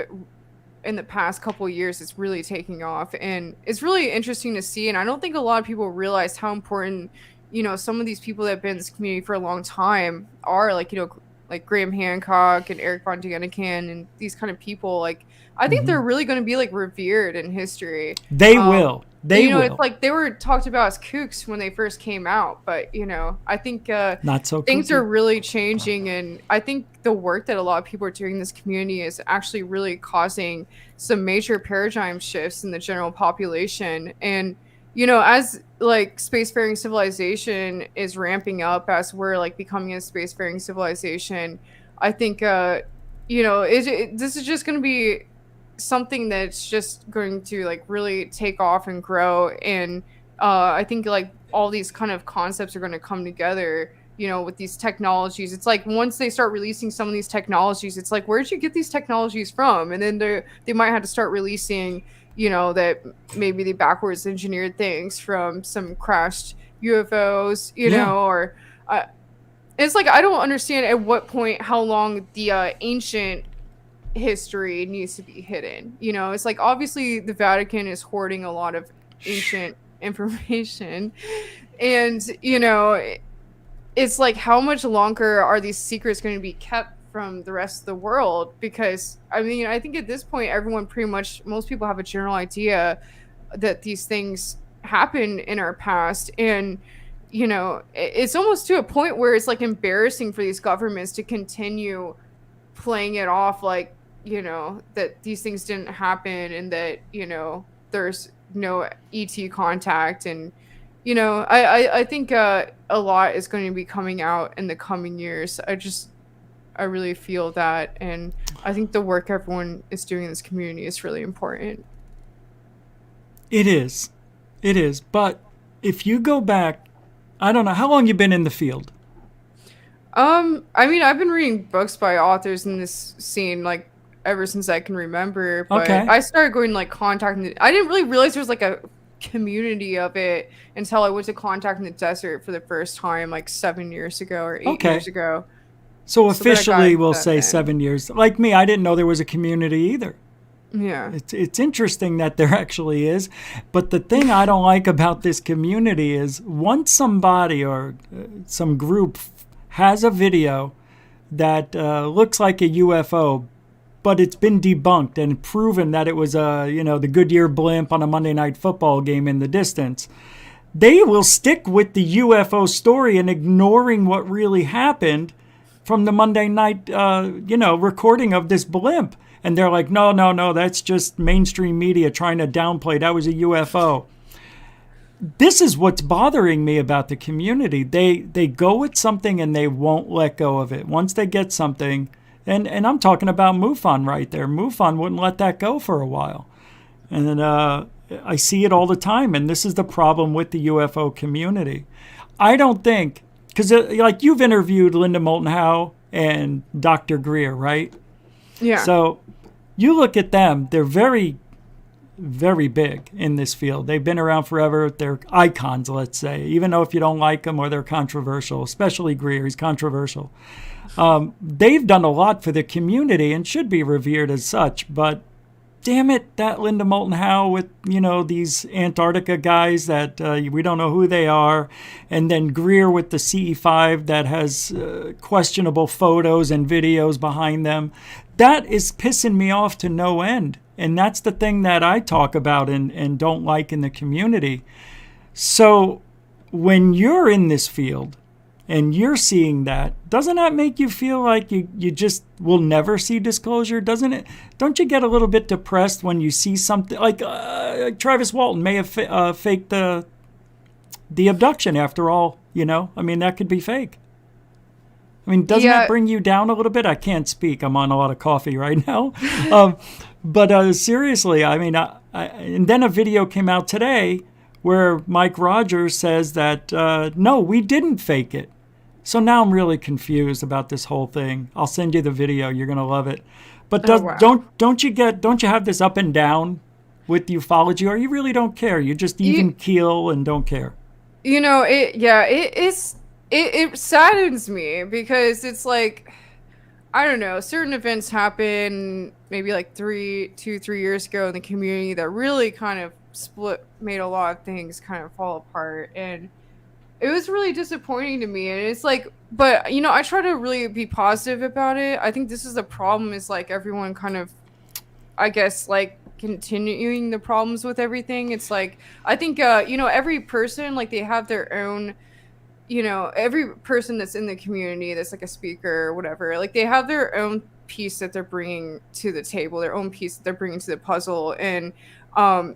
in the past couple years. It's really taking off and it's really interesting to see. And I don't think a lot of people realize how important, you know, some of these people that have been in this community for a long time are, like, you know, like Graham Hancock and Eric Von Daniken and these kind of people. Like, I think they're really going to be like revered in history. They will. They you know, will. it's like they were talked about as kooks when they first came out, but you know, I think Not so things kooky. are really changing, and I think the work that a lot of people are doing in this community is actually really causing some major paradigm shifts in the general population. And you know, as like spacefaring civilization is ramping up, as we're like becoming a spacefaring civilization, I think you know, this is just going to be something that's just going to like really take off and grow. And I think like all these kind of concepts are going to come together, you know, with these technologies. It's like once they start releasing some of these technologies, it's like, where'd you get these technologies from? And then they might have to start releasing, you know, that maybe they backwards engineered things from some crashed UFOs, you know, or it's like, I don't understand at what point, how long the ancient history needs to be hidden. You know, it's like obviously the Vatican is hoarding a lot of ancient information, and you know, it's like how much longer are these secrets going to be kept from the rest of the world? Because I mean, I think at this point everyone pretty much, most people have a general idea that these things happen in our past. And you know, it's almost to a point where it's like embarrassing for these governments to continue playing it off like, you know, that these things didn't happen and that, you know, there's no ET contact. And, you know, I think a lot is going to be coming out in the coming years. I really feel that. And I think the work everyone is doing in this community is really important. It is. It is. But if you go back, I don't know, how long you been in the field? I mean, I've been reading books by authors in this scene, like, ever since I can remember. But Okay. I started going, like, contacting... I didn't really realize there was, like, a community of it until I went to Contact in the Desert for the first time, like 7 years ago or 8 Okay. years ago. So then I officially, got we'll that say in. 7 years. Like me, I didn't know there was a community either. Yeah. It's interesting that there actually is. But the thing I don't like about this community is once somebody or some group has a video that looks like a UFO, but it's been debunked and proven that it was the Goodyear blimp on a Monday Night Football game in the distance, they will stick with the UFO story and ignoring what really happened from the Monday night recording of this blimp. And they're like, no, that's just mainstream media trying to downplay that was a UFO. This is what's bothering me about the community. They go with something and they won't let go of it. Once they get something, and I'm talking about MUFON right there. MUFON wouldn't let that go for a while. And then I see it all the time, and this is the problem with the UFO community. I don't think, because like you've interviewed Linda Moulton Howe and Dr. Greer, right? Yeah. So you look at them, they're very, very big in this field. They've been around forever. They're icons, let's say, even though if you don't like them or they're controversial, especially Greer, he's controversial. They've done a lot for the community and should be revered as such, but damn it, that Linda Moulton Howe with, these Antarctica guys that we don't know who they are, and then Greer with the CE5 that has questionable photos and videos behind them. That is pissing me off to no end. And that's the thing that I talk about and don't like in the community. So when you're in this field and you're seeing that, doesn't that make you feel like you just will never see disclosure? Doesn't it? Don't you get a little bit depressed when you see something like Travis Walton may have faked the abduction after all, I mean, that could be fake. I mean, doesn't that bring you down a little bit? I can't speak. I'm on a lot of coffee right now. But seriously, I mean, and then a video came out today where Mike Rogers says that, no, we didn't fake it. So now I'm really confused about this whole thing. I'll send you the video. You're going to love it. But don't you have this up and down with ufology, or you really don't care? You just even keel and don't care. It saddens me because it's like, I don't know, certain events happen maybe like 3 years ago in the community that really kind of made a lot of things kind of fall apart. And it was really disappointing to me. And it's like, but I try to really be positive about it. I think this is the problem, is like everyone kind of, I guess, like continuing the problems with everything. It's like, I think, every person, like they have their own, every person that's in the community that's like a speaker or whatever, like they have their own piece that they're bringing to the table, their own piece that they're bringing to the puzzle. And, I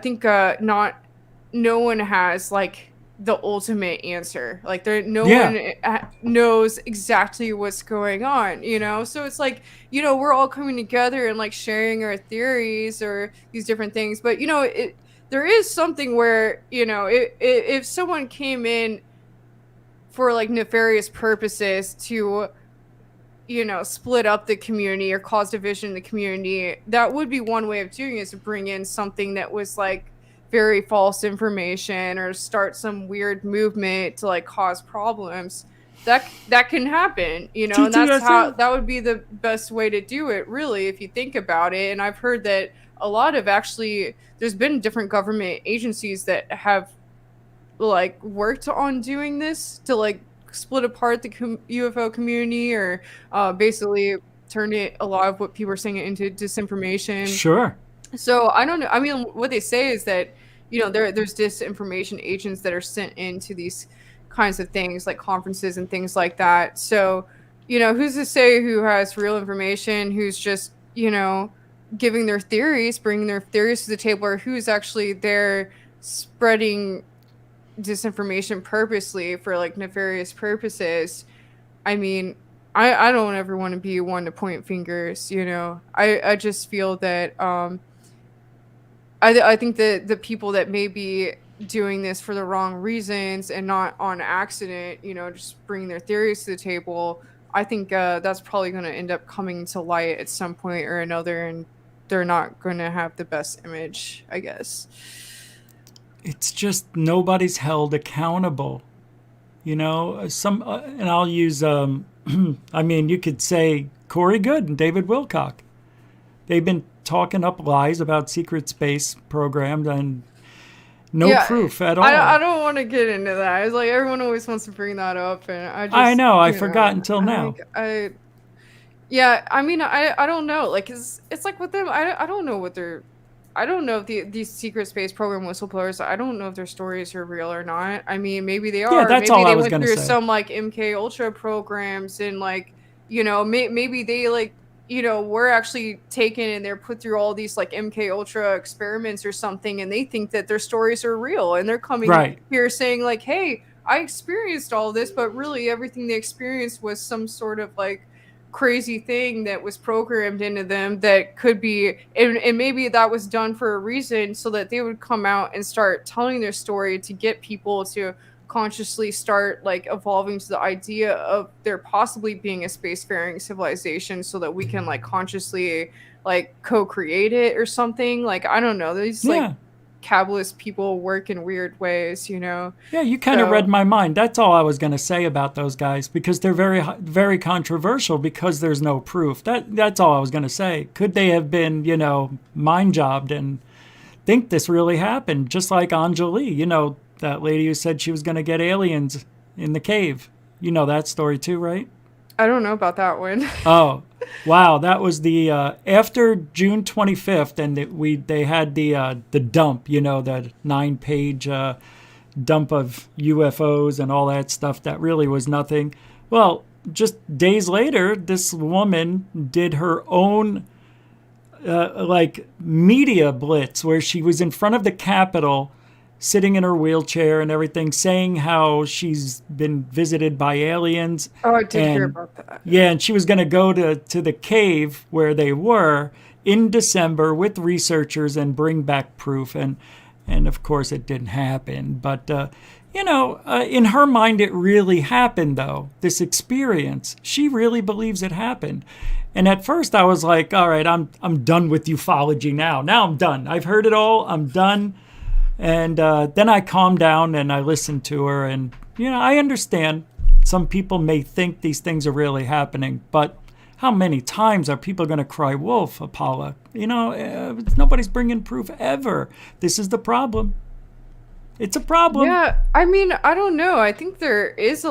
think no one has like the ultimate answer. Like one knows exactly what's going on, So it's like, we're all coming together and like sharing our theories or these different things. But, there is something where, if someone came in for like nefarious purposes to, split up the community or cause division in the community, that would be one way of doing it, is to bring in something that was like very false information or start some weird movement to like cause problems. That can happen, and that would be the best way to do it, really, if you think about it. And I've heard that a lot of there's been different government agencies that have like worked on doing this to like split apart the UFO community, or basically turn it, a lot of what people are saying, into disinformation. Sure. So I don't know. I mean, what they say is that, there's disinformation agents that are sent into these kinds of things, like conferences and things like that. So, who's to say who has real information, who's just, giving their theories, bringing their theories to the table, or who's actually there spreading disinformation purposely for like nefarious purposes. I mean, I don't ever want to be one to point fingers, I just feel that I think that the people that may be doing this for the wrong reasons and not on accident, just bringing their theories to the table, I think that's probably going to end up coming to light at some point or another, and they're not going to have the best image, I guess. it's just nobody's held accountable. You know, and I'll use, I mean, you could say Corey Goode and David Wilcock. They've been talking up lies about secret space programs and no proof at all. I don't want to get into that. It's like everyone always wants to bring that up, and I know. I forgot until now. Yeah, I mean, I don't know. Like, it's like with them, I don't know what they're... I don't know if these secret space program whistleblowers, I don't know if their stories are real or not. I mean, maybe they are. Yeah, that's maybe all they I was went gonna through say. some, like, MK Ultra programs and, like, you know, maybe they, like, you know, were actually taken and they're put through all these, like, MK Ultra experiments or something, and they think that their stories are real, and they're coming here saying, like, hey, I experienced all this, but really everything they experienced was some sort of, like, crazy thing that was programmed into them that could be, and maybe that was done for a reason so that they would come out and start telling their story to get people to consciously start, like, evolving to the idea of there possibly being a spacefaring civilization so that we can, like, consciously, like, co-create it or something. Like, I don't know, these like Kabbalist people work in weird ways, you know. Yeah, you kind of read my mind. That's all I was going to say about those guys, because they're very, very controversial because there's no proof. That's all I was going to say. Could they have been, you know, mind jobbed and think this really happened? Just like Anjali, you know, that lady who said she was going to get aliens in the cave. You know that story too, right? I don't know about that one. Oh, wow. That was the after June 25th, and they had the dump, you know, that 9-page dump of UFOs and all that stuff that really was nothing. Well, just days later, this woman did her own like media blitz where she was in front of the Capitol, sitting in her wheelchair and everything, saying how she's been visited by aliens. Oh, I did hear about that. Yeah, and she was going to go to the cave where they were in December with researchers and bring back proof. And of course, it didn't happen. But, you know, in her mind, it really happened, though, this experience. She really believes it happened. And at first, I was like, all right, I'm done with ufology now. Now I'm done. I've heard it all. I'm done. And then I calmed down and I listened to her. And, you know, I understand some people may think these things are really happening. But how many times are people going to cry wolf, Apolla? You know, nobody's bringing proof ever. This is the problem. It's a problem. Yeah, I mean, I don't know. I think there is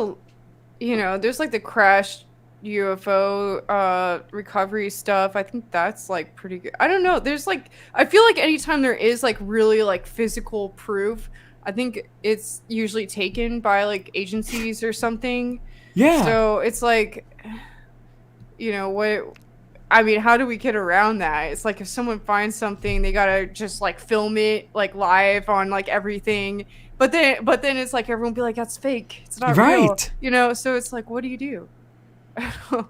there's like the crashed UFO recovery stuff. I think that's like pretty good. I don't know. There's like, I feel like anytime there is like really like physical proof, I think it's usually taken by like agencies or something. Yeah. So it's like, you know, I mean, how do we get around that? It's like if someone finds something, they gotta just like film it like live on like everything. But then it's like everyone be like, that's fake. It's not real. You know, so it's like, what do you do?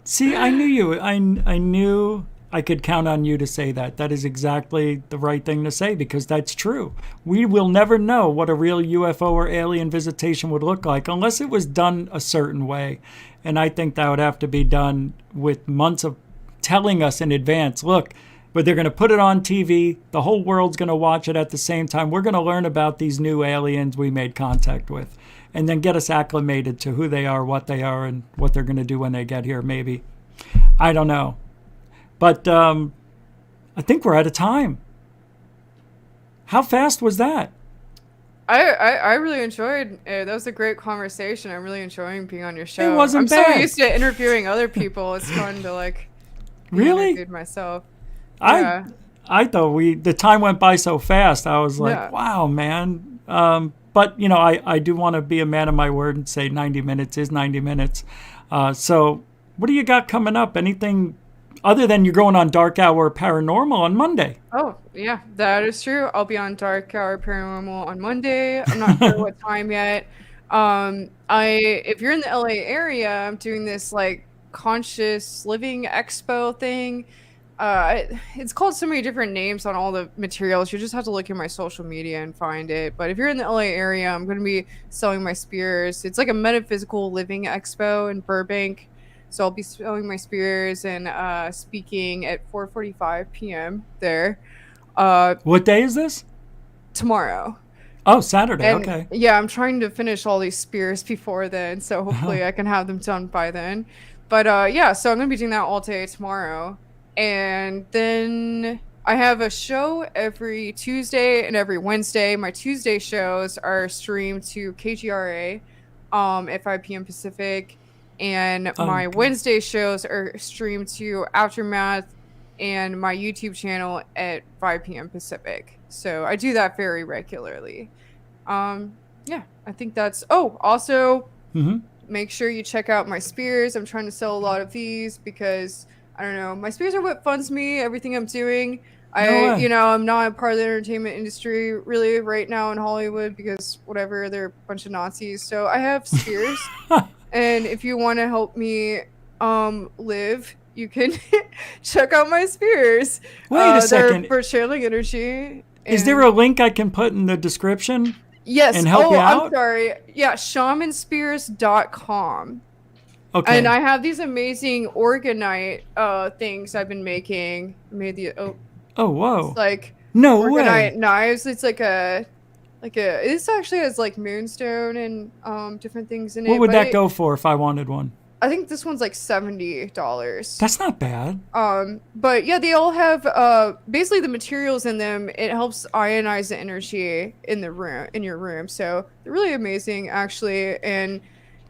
See, I knew you. I knew I could count on you to say that. That is exactly the right thing to say, because that's true. We will never know what a real UFO or alien visitation would look like unless it was done a certain way. And I think that would have to be done with months of telling us in advance, look, but they're going to put it on TV. The whole world's going to watch it at the same time. We're going to learn about these new aliens we made contact with, and then get us acclimated to who they are, what they are, and what they're going to do when they get here, maybe. I don't know. But I think we're out of time. How fast was that? I really enjoyed it. That was a great conversation. I'm really enjoying being on your show. It wasn't bad. I'm so used to interviewing other people. It's fun to like really interviewed myself. Yeah. I thought the time went by so fast. I was like, wow, man. But, you know, I do want to be a man of my word and say 90 minutes is 90 minutes. So what do you got coming up? Anything other than you're going on Dark Hour Paranormal on Monday? Oh, yeah, that is true. I'll be on Dark Hour Paranormal on Monday. I'm not sure what time yet. If you're in the LA area, I'm doing this like conscious living expo thing. It's called so many different names on all the materials. You just have to look at my social media and find it. But if you're in the LA area, I'm going to be selling my spears. It's like a metaphysical living expo in Burbank. So I'll be selling my spears and speaking at 4:45 p.m. there. What day is this? Tomorrow. Oh, Saturday. And Okay. yeah, I'm trying to finish all these spears before then, so hopefully I can have them done by then. But yeah, so I'm gonna be doing that all day tomorrow, and then I have a show every Tuesday and every Wednesday. My Tuesday shows are streamed to KGRA at 5 p.m. Pacific, and my Okay. Wednesday shows are streamed to Aftermath and my YouTube channel at 5 p.m. Pacific. So I do that very regularly. Yeah, I think that's. Oh, also, make sure you check out my spears. I'm trying to sell a lot of these because I don't know. My spears are what funds me. Everything I'm doing. I'm not a part of the entertainment industry really right now in Hollywood because whatever, they're a bunch of Nazis. So I have spears, and if you want to help me live, you can check out my spears. Wait a second. They're for channeling energy. Is there a link I can put in the description? Yes. And help you out? I'm sorry. Yeah, shamanspears.com. Okay. And I have these amazing organite things I've been making. I made the oh, whoa. It's like no organite way. knives. It's this actually has like moonstone and different things in it. What would but that go for if I wanted one? I think this one's like $70. That's not bad. But yeah, they all have basically the materials in them. It helps ionize the energy in your room. So they're really amazing, actually. And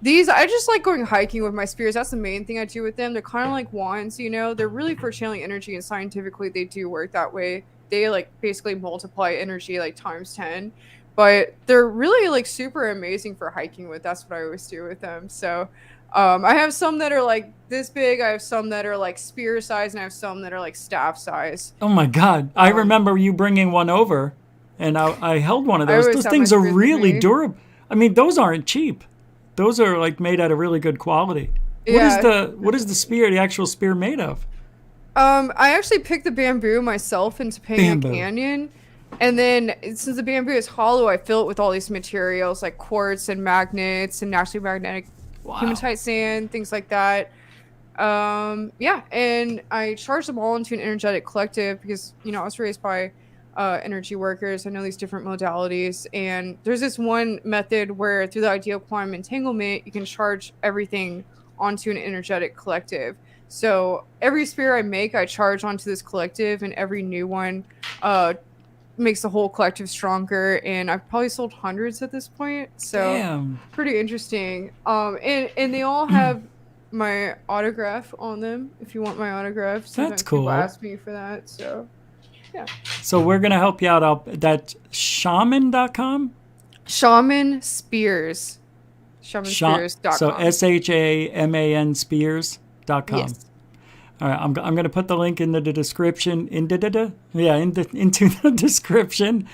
these, I just like going hiking with my spears. That's the main thing I do with them. They're kind of like wands, you know. They're really for channeling energy, and scientifically they do work that way. They like basically multiply energy like times 10. But they're really like super amazing for hiking with. That's what I always do with them. So. I have some that are like this big. I have some that are like spear size, and I have some that are like staff size. Oh my God. I remember you bringing one over, and I held one of those. always Those have things my are spears with really me. durable. I mean, those aren't cheap. Those are like made out of really good quality. Yeah. What is the actual spear made of? I actually picked the bamboo myself in Topanga Bamboo. Canyon. And then since the bamboo is hollow, I fill it with all these materials like quartz and magnets and naturally magnetic hematite sand, things like that. Yeah, and I charge them all into an energetic collective because, you know, I was raised by energy workers. I know these different modalities. And there's this one method where through the ideal quantum entanglement, you can charge everything onto an energetic collective. So every spear I make, I charge onto this collective, and every new one makes the whole collective stronger. And I've probably sold hundreds at this point. So Damn. pretty interesting. And they all have my autograph on them. If you want my autograph, sometimes cool. people ask me for that. So yeah. So we're gonna help you out. That's shaman.com? Shaman Spears. Shamanspears.com. So SHAMAN Spears.com. Yes. All right, I'm going to put the link into the description. Into the description.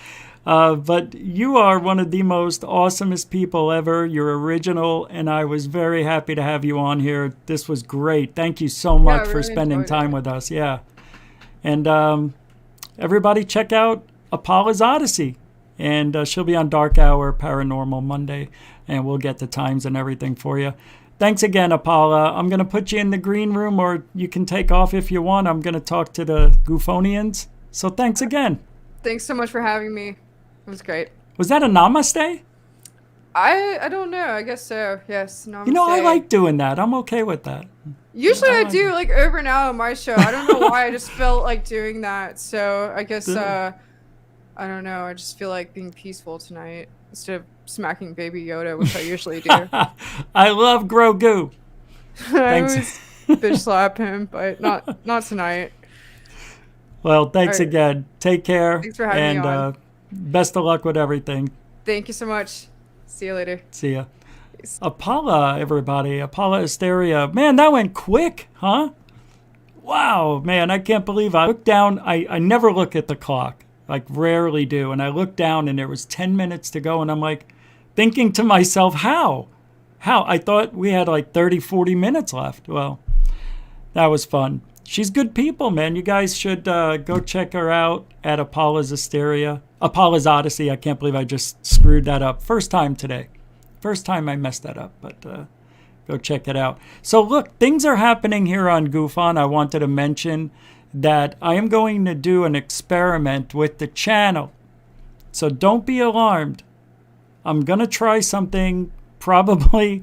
But you are one of the most awesomest people ever. You're original, and I was very happy to have you on here. This was great. Thank you so much for really spending enjoyed time it. with us. Yeah. And everybody check out Apolla's Odyssey. And she'll be on Dark Hour Paranormal Monday, and we'll get the times and everything for you. Thanks again, Apolla. I'm going to put you in the green room, or you can take off if you want. I'm going to talk to the Goofonians. So thanks again. Thanks so much for having me. It was great. Was that a namaste? I don't know. I guess so. Yes. Namaste. You know, I like doing that. I'm okay with that. Usually I like do like over and out on my show. I don't know why. I just felt like doing that. So I guess I don't know. I just feel like being peaceful tonight instead of smacking Baby Yoda, which I usually do. I love Grogu. I always bitch slap him, but not tonight. Well, thanks All right. again. Take care. Thanks for having me on. Best of luck with everything. Thank you so much. See you later. See ya. Apolla, everybody. Apolla Asteria. Man, that went quick, huh? Wow, man, I can't believe I looked down. I never look at the clock. Like, rarely do. And I looked down, and there was 10 minutes to go, and I'm like, thinking to myself, how? I thought we had like 30, 40 minutes left. Well, that was fun. She's good people, man. You guys should go check her out at Apolla's Odyssey. I can't believe I just screwed that up. First time today. First time I messed that up, but go check it out. So look, things are happening here on GoofOn. I wanted to mention that I am going to do an experiment with the channel. So don't be alarmed. I'm going to try something probably,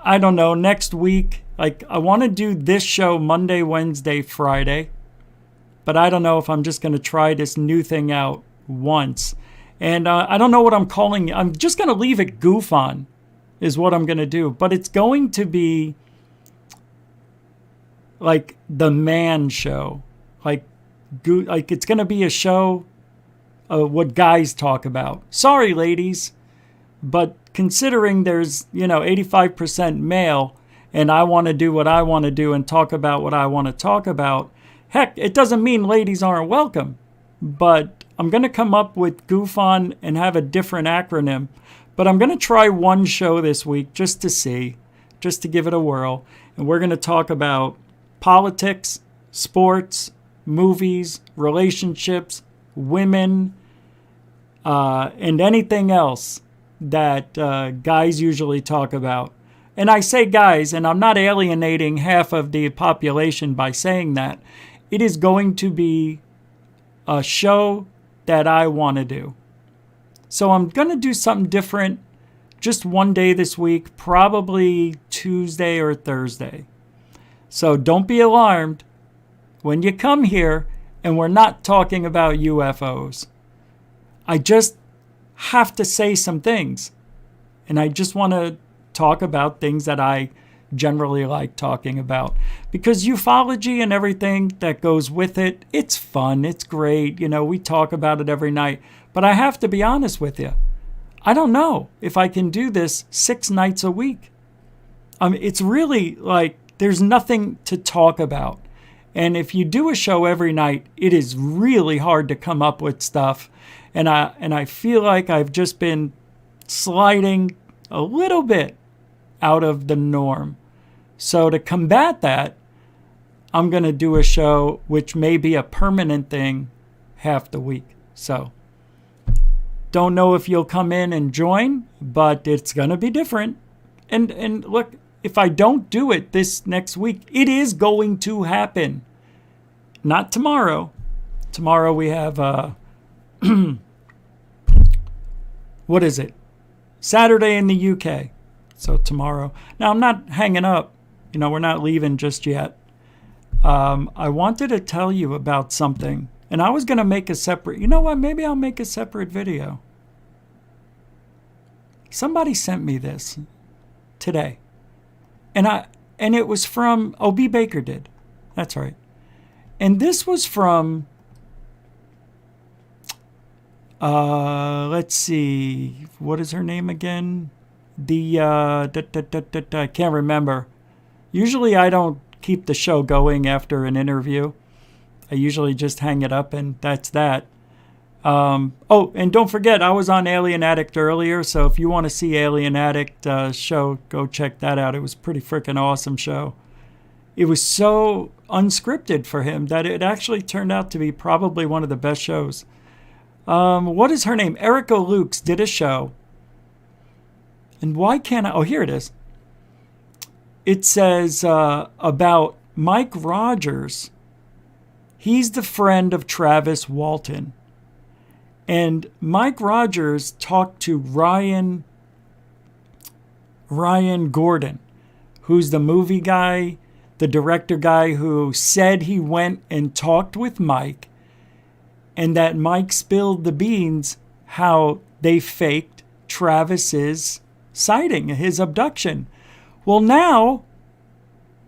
I don't know, next week. Like, I want to do this show Monday, Wednesday, Friday. But I don't know if I'm just going to try this new thing out once. And I don't know what I'm calling it. I'm just going to leave it Goof On is what I'm going to do. But it's going to be like the man show. Like it's going to be a show what guys talk about. Sorry, ladies. But considering there's, 85% male and I want to do what I want to do and talk about what I want to talk about, heck, it doesn't mean ladies aren't welcome. But I'm going to come up with Goof On and have a different acronym. But I'm going to try one show this week just to see, just to give it a whirl. And we're going to talk about politics, sports, movies, relationships, women, and anything else that guys usually talk about. And I say guys, and I'm not alienating half of the population by saying that. It is going to be a show that I want to do. So I'm going to do something different just one day this week, probably Tuesday or Thursday. So don't be alarmed when you come here and we're not talking about UFOs. I just have to say some things. And I just want to talk about things that I generally like talking about. Because ufology and everything that goes with it, it's fun, it's great. We talk about it every night. But I have to be honest with you. I don't know if I can do this 6 nights a week. It's really like there's nothing to talk about. And if you do a show every night, it is really hard to come up with stuff. And I feel like I've just been sliding a little bit out of the norm. So to combat that, I'm going to do a show which may be a permanent thing half the week. So don't know if you'll come in and join, but it's going to be different. And look, if I don't do it this next week, it is going to happen. Not tomorrow. Tomorrow we have, what is it? Saturday in the UK. So tomorrow. Now, I'm not hanging up. We're not leaving just yet. I wanted to tell you about something. And I was going to make a separate... You know what? Maybe I'll make a separate video. Somebody sent me this today. And it was from... Oh, B. Baker did. That's right. And this was from... let's see. What is her name again? I can't remember. Usually I don't keep the show going after an interview. I usually just hang it up and that's that. Oh, and don't forget, I was on Alien Addict earlier, so if you want to see Alien Addict show, go check that out. It was a pretty freaking awesome show. It was so unscripted for him that it actually turned out to be probably one of the best shows. What is her name? Erica Lukes did a show. And why can't I? Oh, here it is. It says about Mike Rogers. He's the friend of Travis Walton. And Mike Rogers talked to Ryan Gordon, who's the movie guy, the director guy who said he went and talked with Mike and that Mike spilled the beans how they faked Travis's sighting, his abduction. Well, now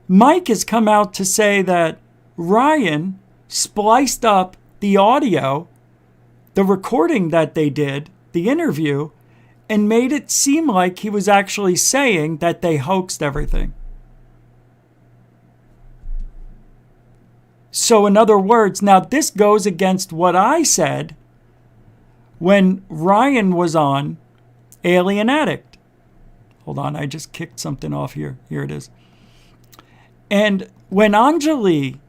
Mike has come out to say that Ryan spliced up the audio, the recording that they did, the interview, and made it seem like he was actually saying that they hoaxed everything. So in other words, now this goes against what I said when Ryan was on Alien Addict. Hold on, I just kicked something off here. Here it is. And when Anjali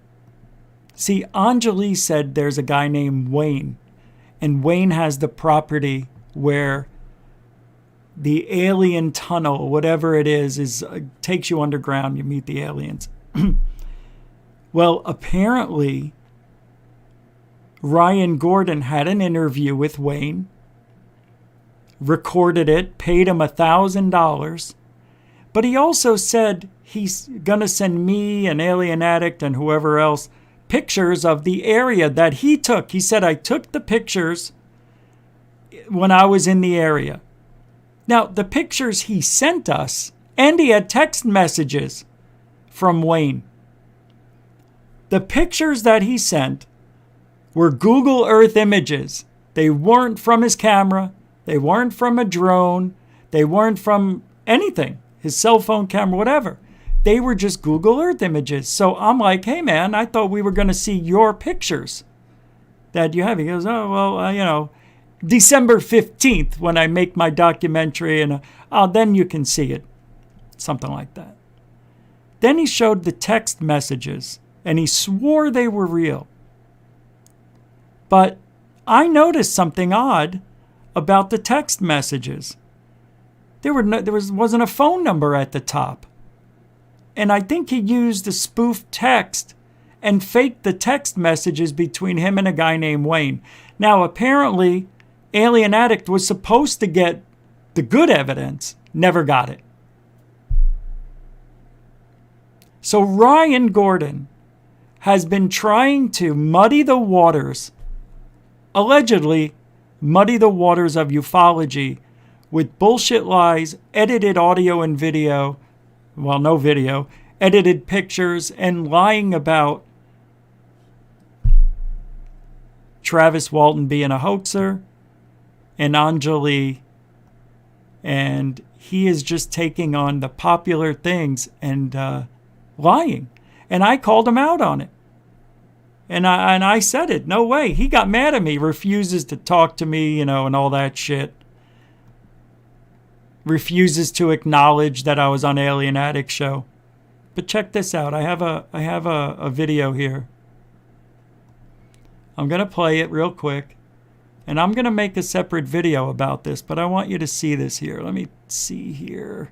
said there's a guy named Wayne, and Wayne has the property where the alien tunnel, whatever it is takes you underground, you meet the aliens. Well, apparently, Ryan Gordon had an interview with Wayne. recorded it, paid him $1,000. But he also said he's going to send me and Alien Addict and whoever else pictures of the area that he took. He said, I took the pictures when I was in the area. Now, the pictures he sent us, and he had text messages from Wayne. The pictures that he sent were Google Earth images. They weren't from his camera. They weren't from a drone. They weren't from anything, his cell phone camera, whatever. They were just Google Earth images. So I'm like, hey, man, I thought we were going to see your pictures that you have. He goes, oh, well, December 15th when I make my documentary, and then you can see it. Something like that. Then he showed the text messages, and he swore they were real. But I noticed something odd about the text messages. There wasn't a phone number at the top. And I think he used a spoofed text and faked the text messages between him and a guy named Wayne. Now, apparently, Alien Addict was supposed to get the good evidence, never got it. So Ryan Gordon has been trying to muddy the waters, allegedly muddy the waters of ufology with bullshit lies, edited audio and video, well, no video, edited pictures, and lying about Travis Walton being a hoaxer and Anjali, and he is just taking on the popular things and lying. And I called him out on it. And I said it. No way. He got mad at me. Refuses to talk to me, and all that shit. Refuses to acknowledge that I was on Alien Addict show. But check this out. I have a video here. I'm going to play it real quick. And I'm going to make a separate video about this, but I want you to see this here. Let me see here.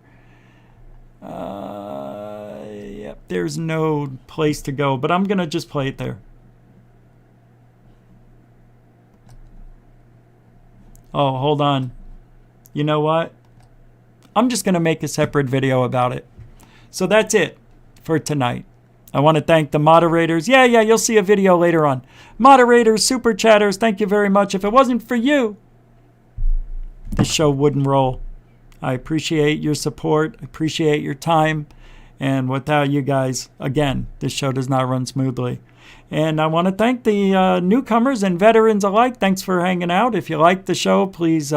Yep, there's no place to go, but I'm going to just play it there. Oh, hold on. You know what? I'm just going to make a separate video about it. So that's it for tonight. I want to thank the moderators. Yeah, you'll see a video later on. Moderators, super chatters, thank you very much. If it wasn't for you, this show wouldn't roll. I appreciate your support. I appreciate your time. And without you guys, again, this show does not run smoothly. And I want to thank the newcomers and veterans alike. Thanks for hanging out. If you like the show, please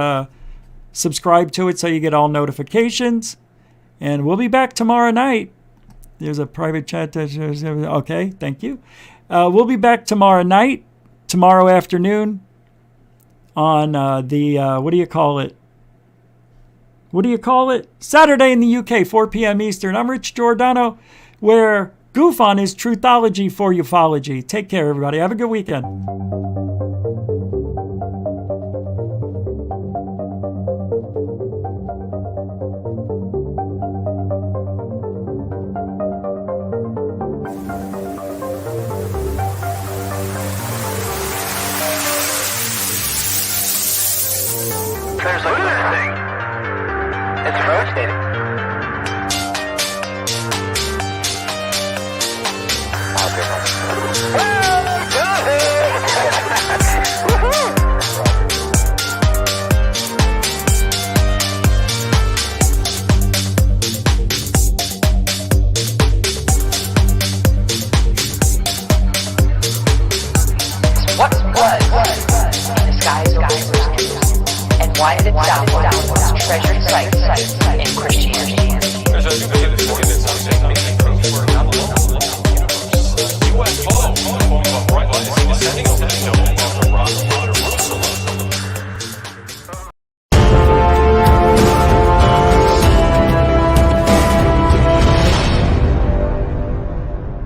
subscribe to it so you get all notifications. And we'll be back tomorrow night. There's a private chat. Okay, thank you. We'll be back tomorrow night, tomorrow afternoon on what do you call it? What do you call it? Saturday in the UK, 4 p.m. Eastern. I'm Rich Giordano, where Goof On is truthology for ufology. Take care, everybody. Have a good weekend. There's a good thing. It's rotating. What was in the skies of Osiris? And why did it downward treasured sites in Christianity? UFO, a form of bright light descending over the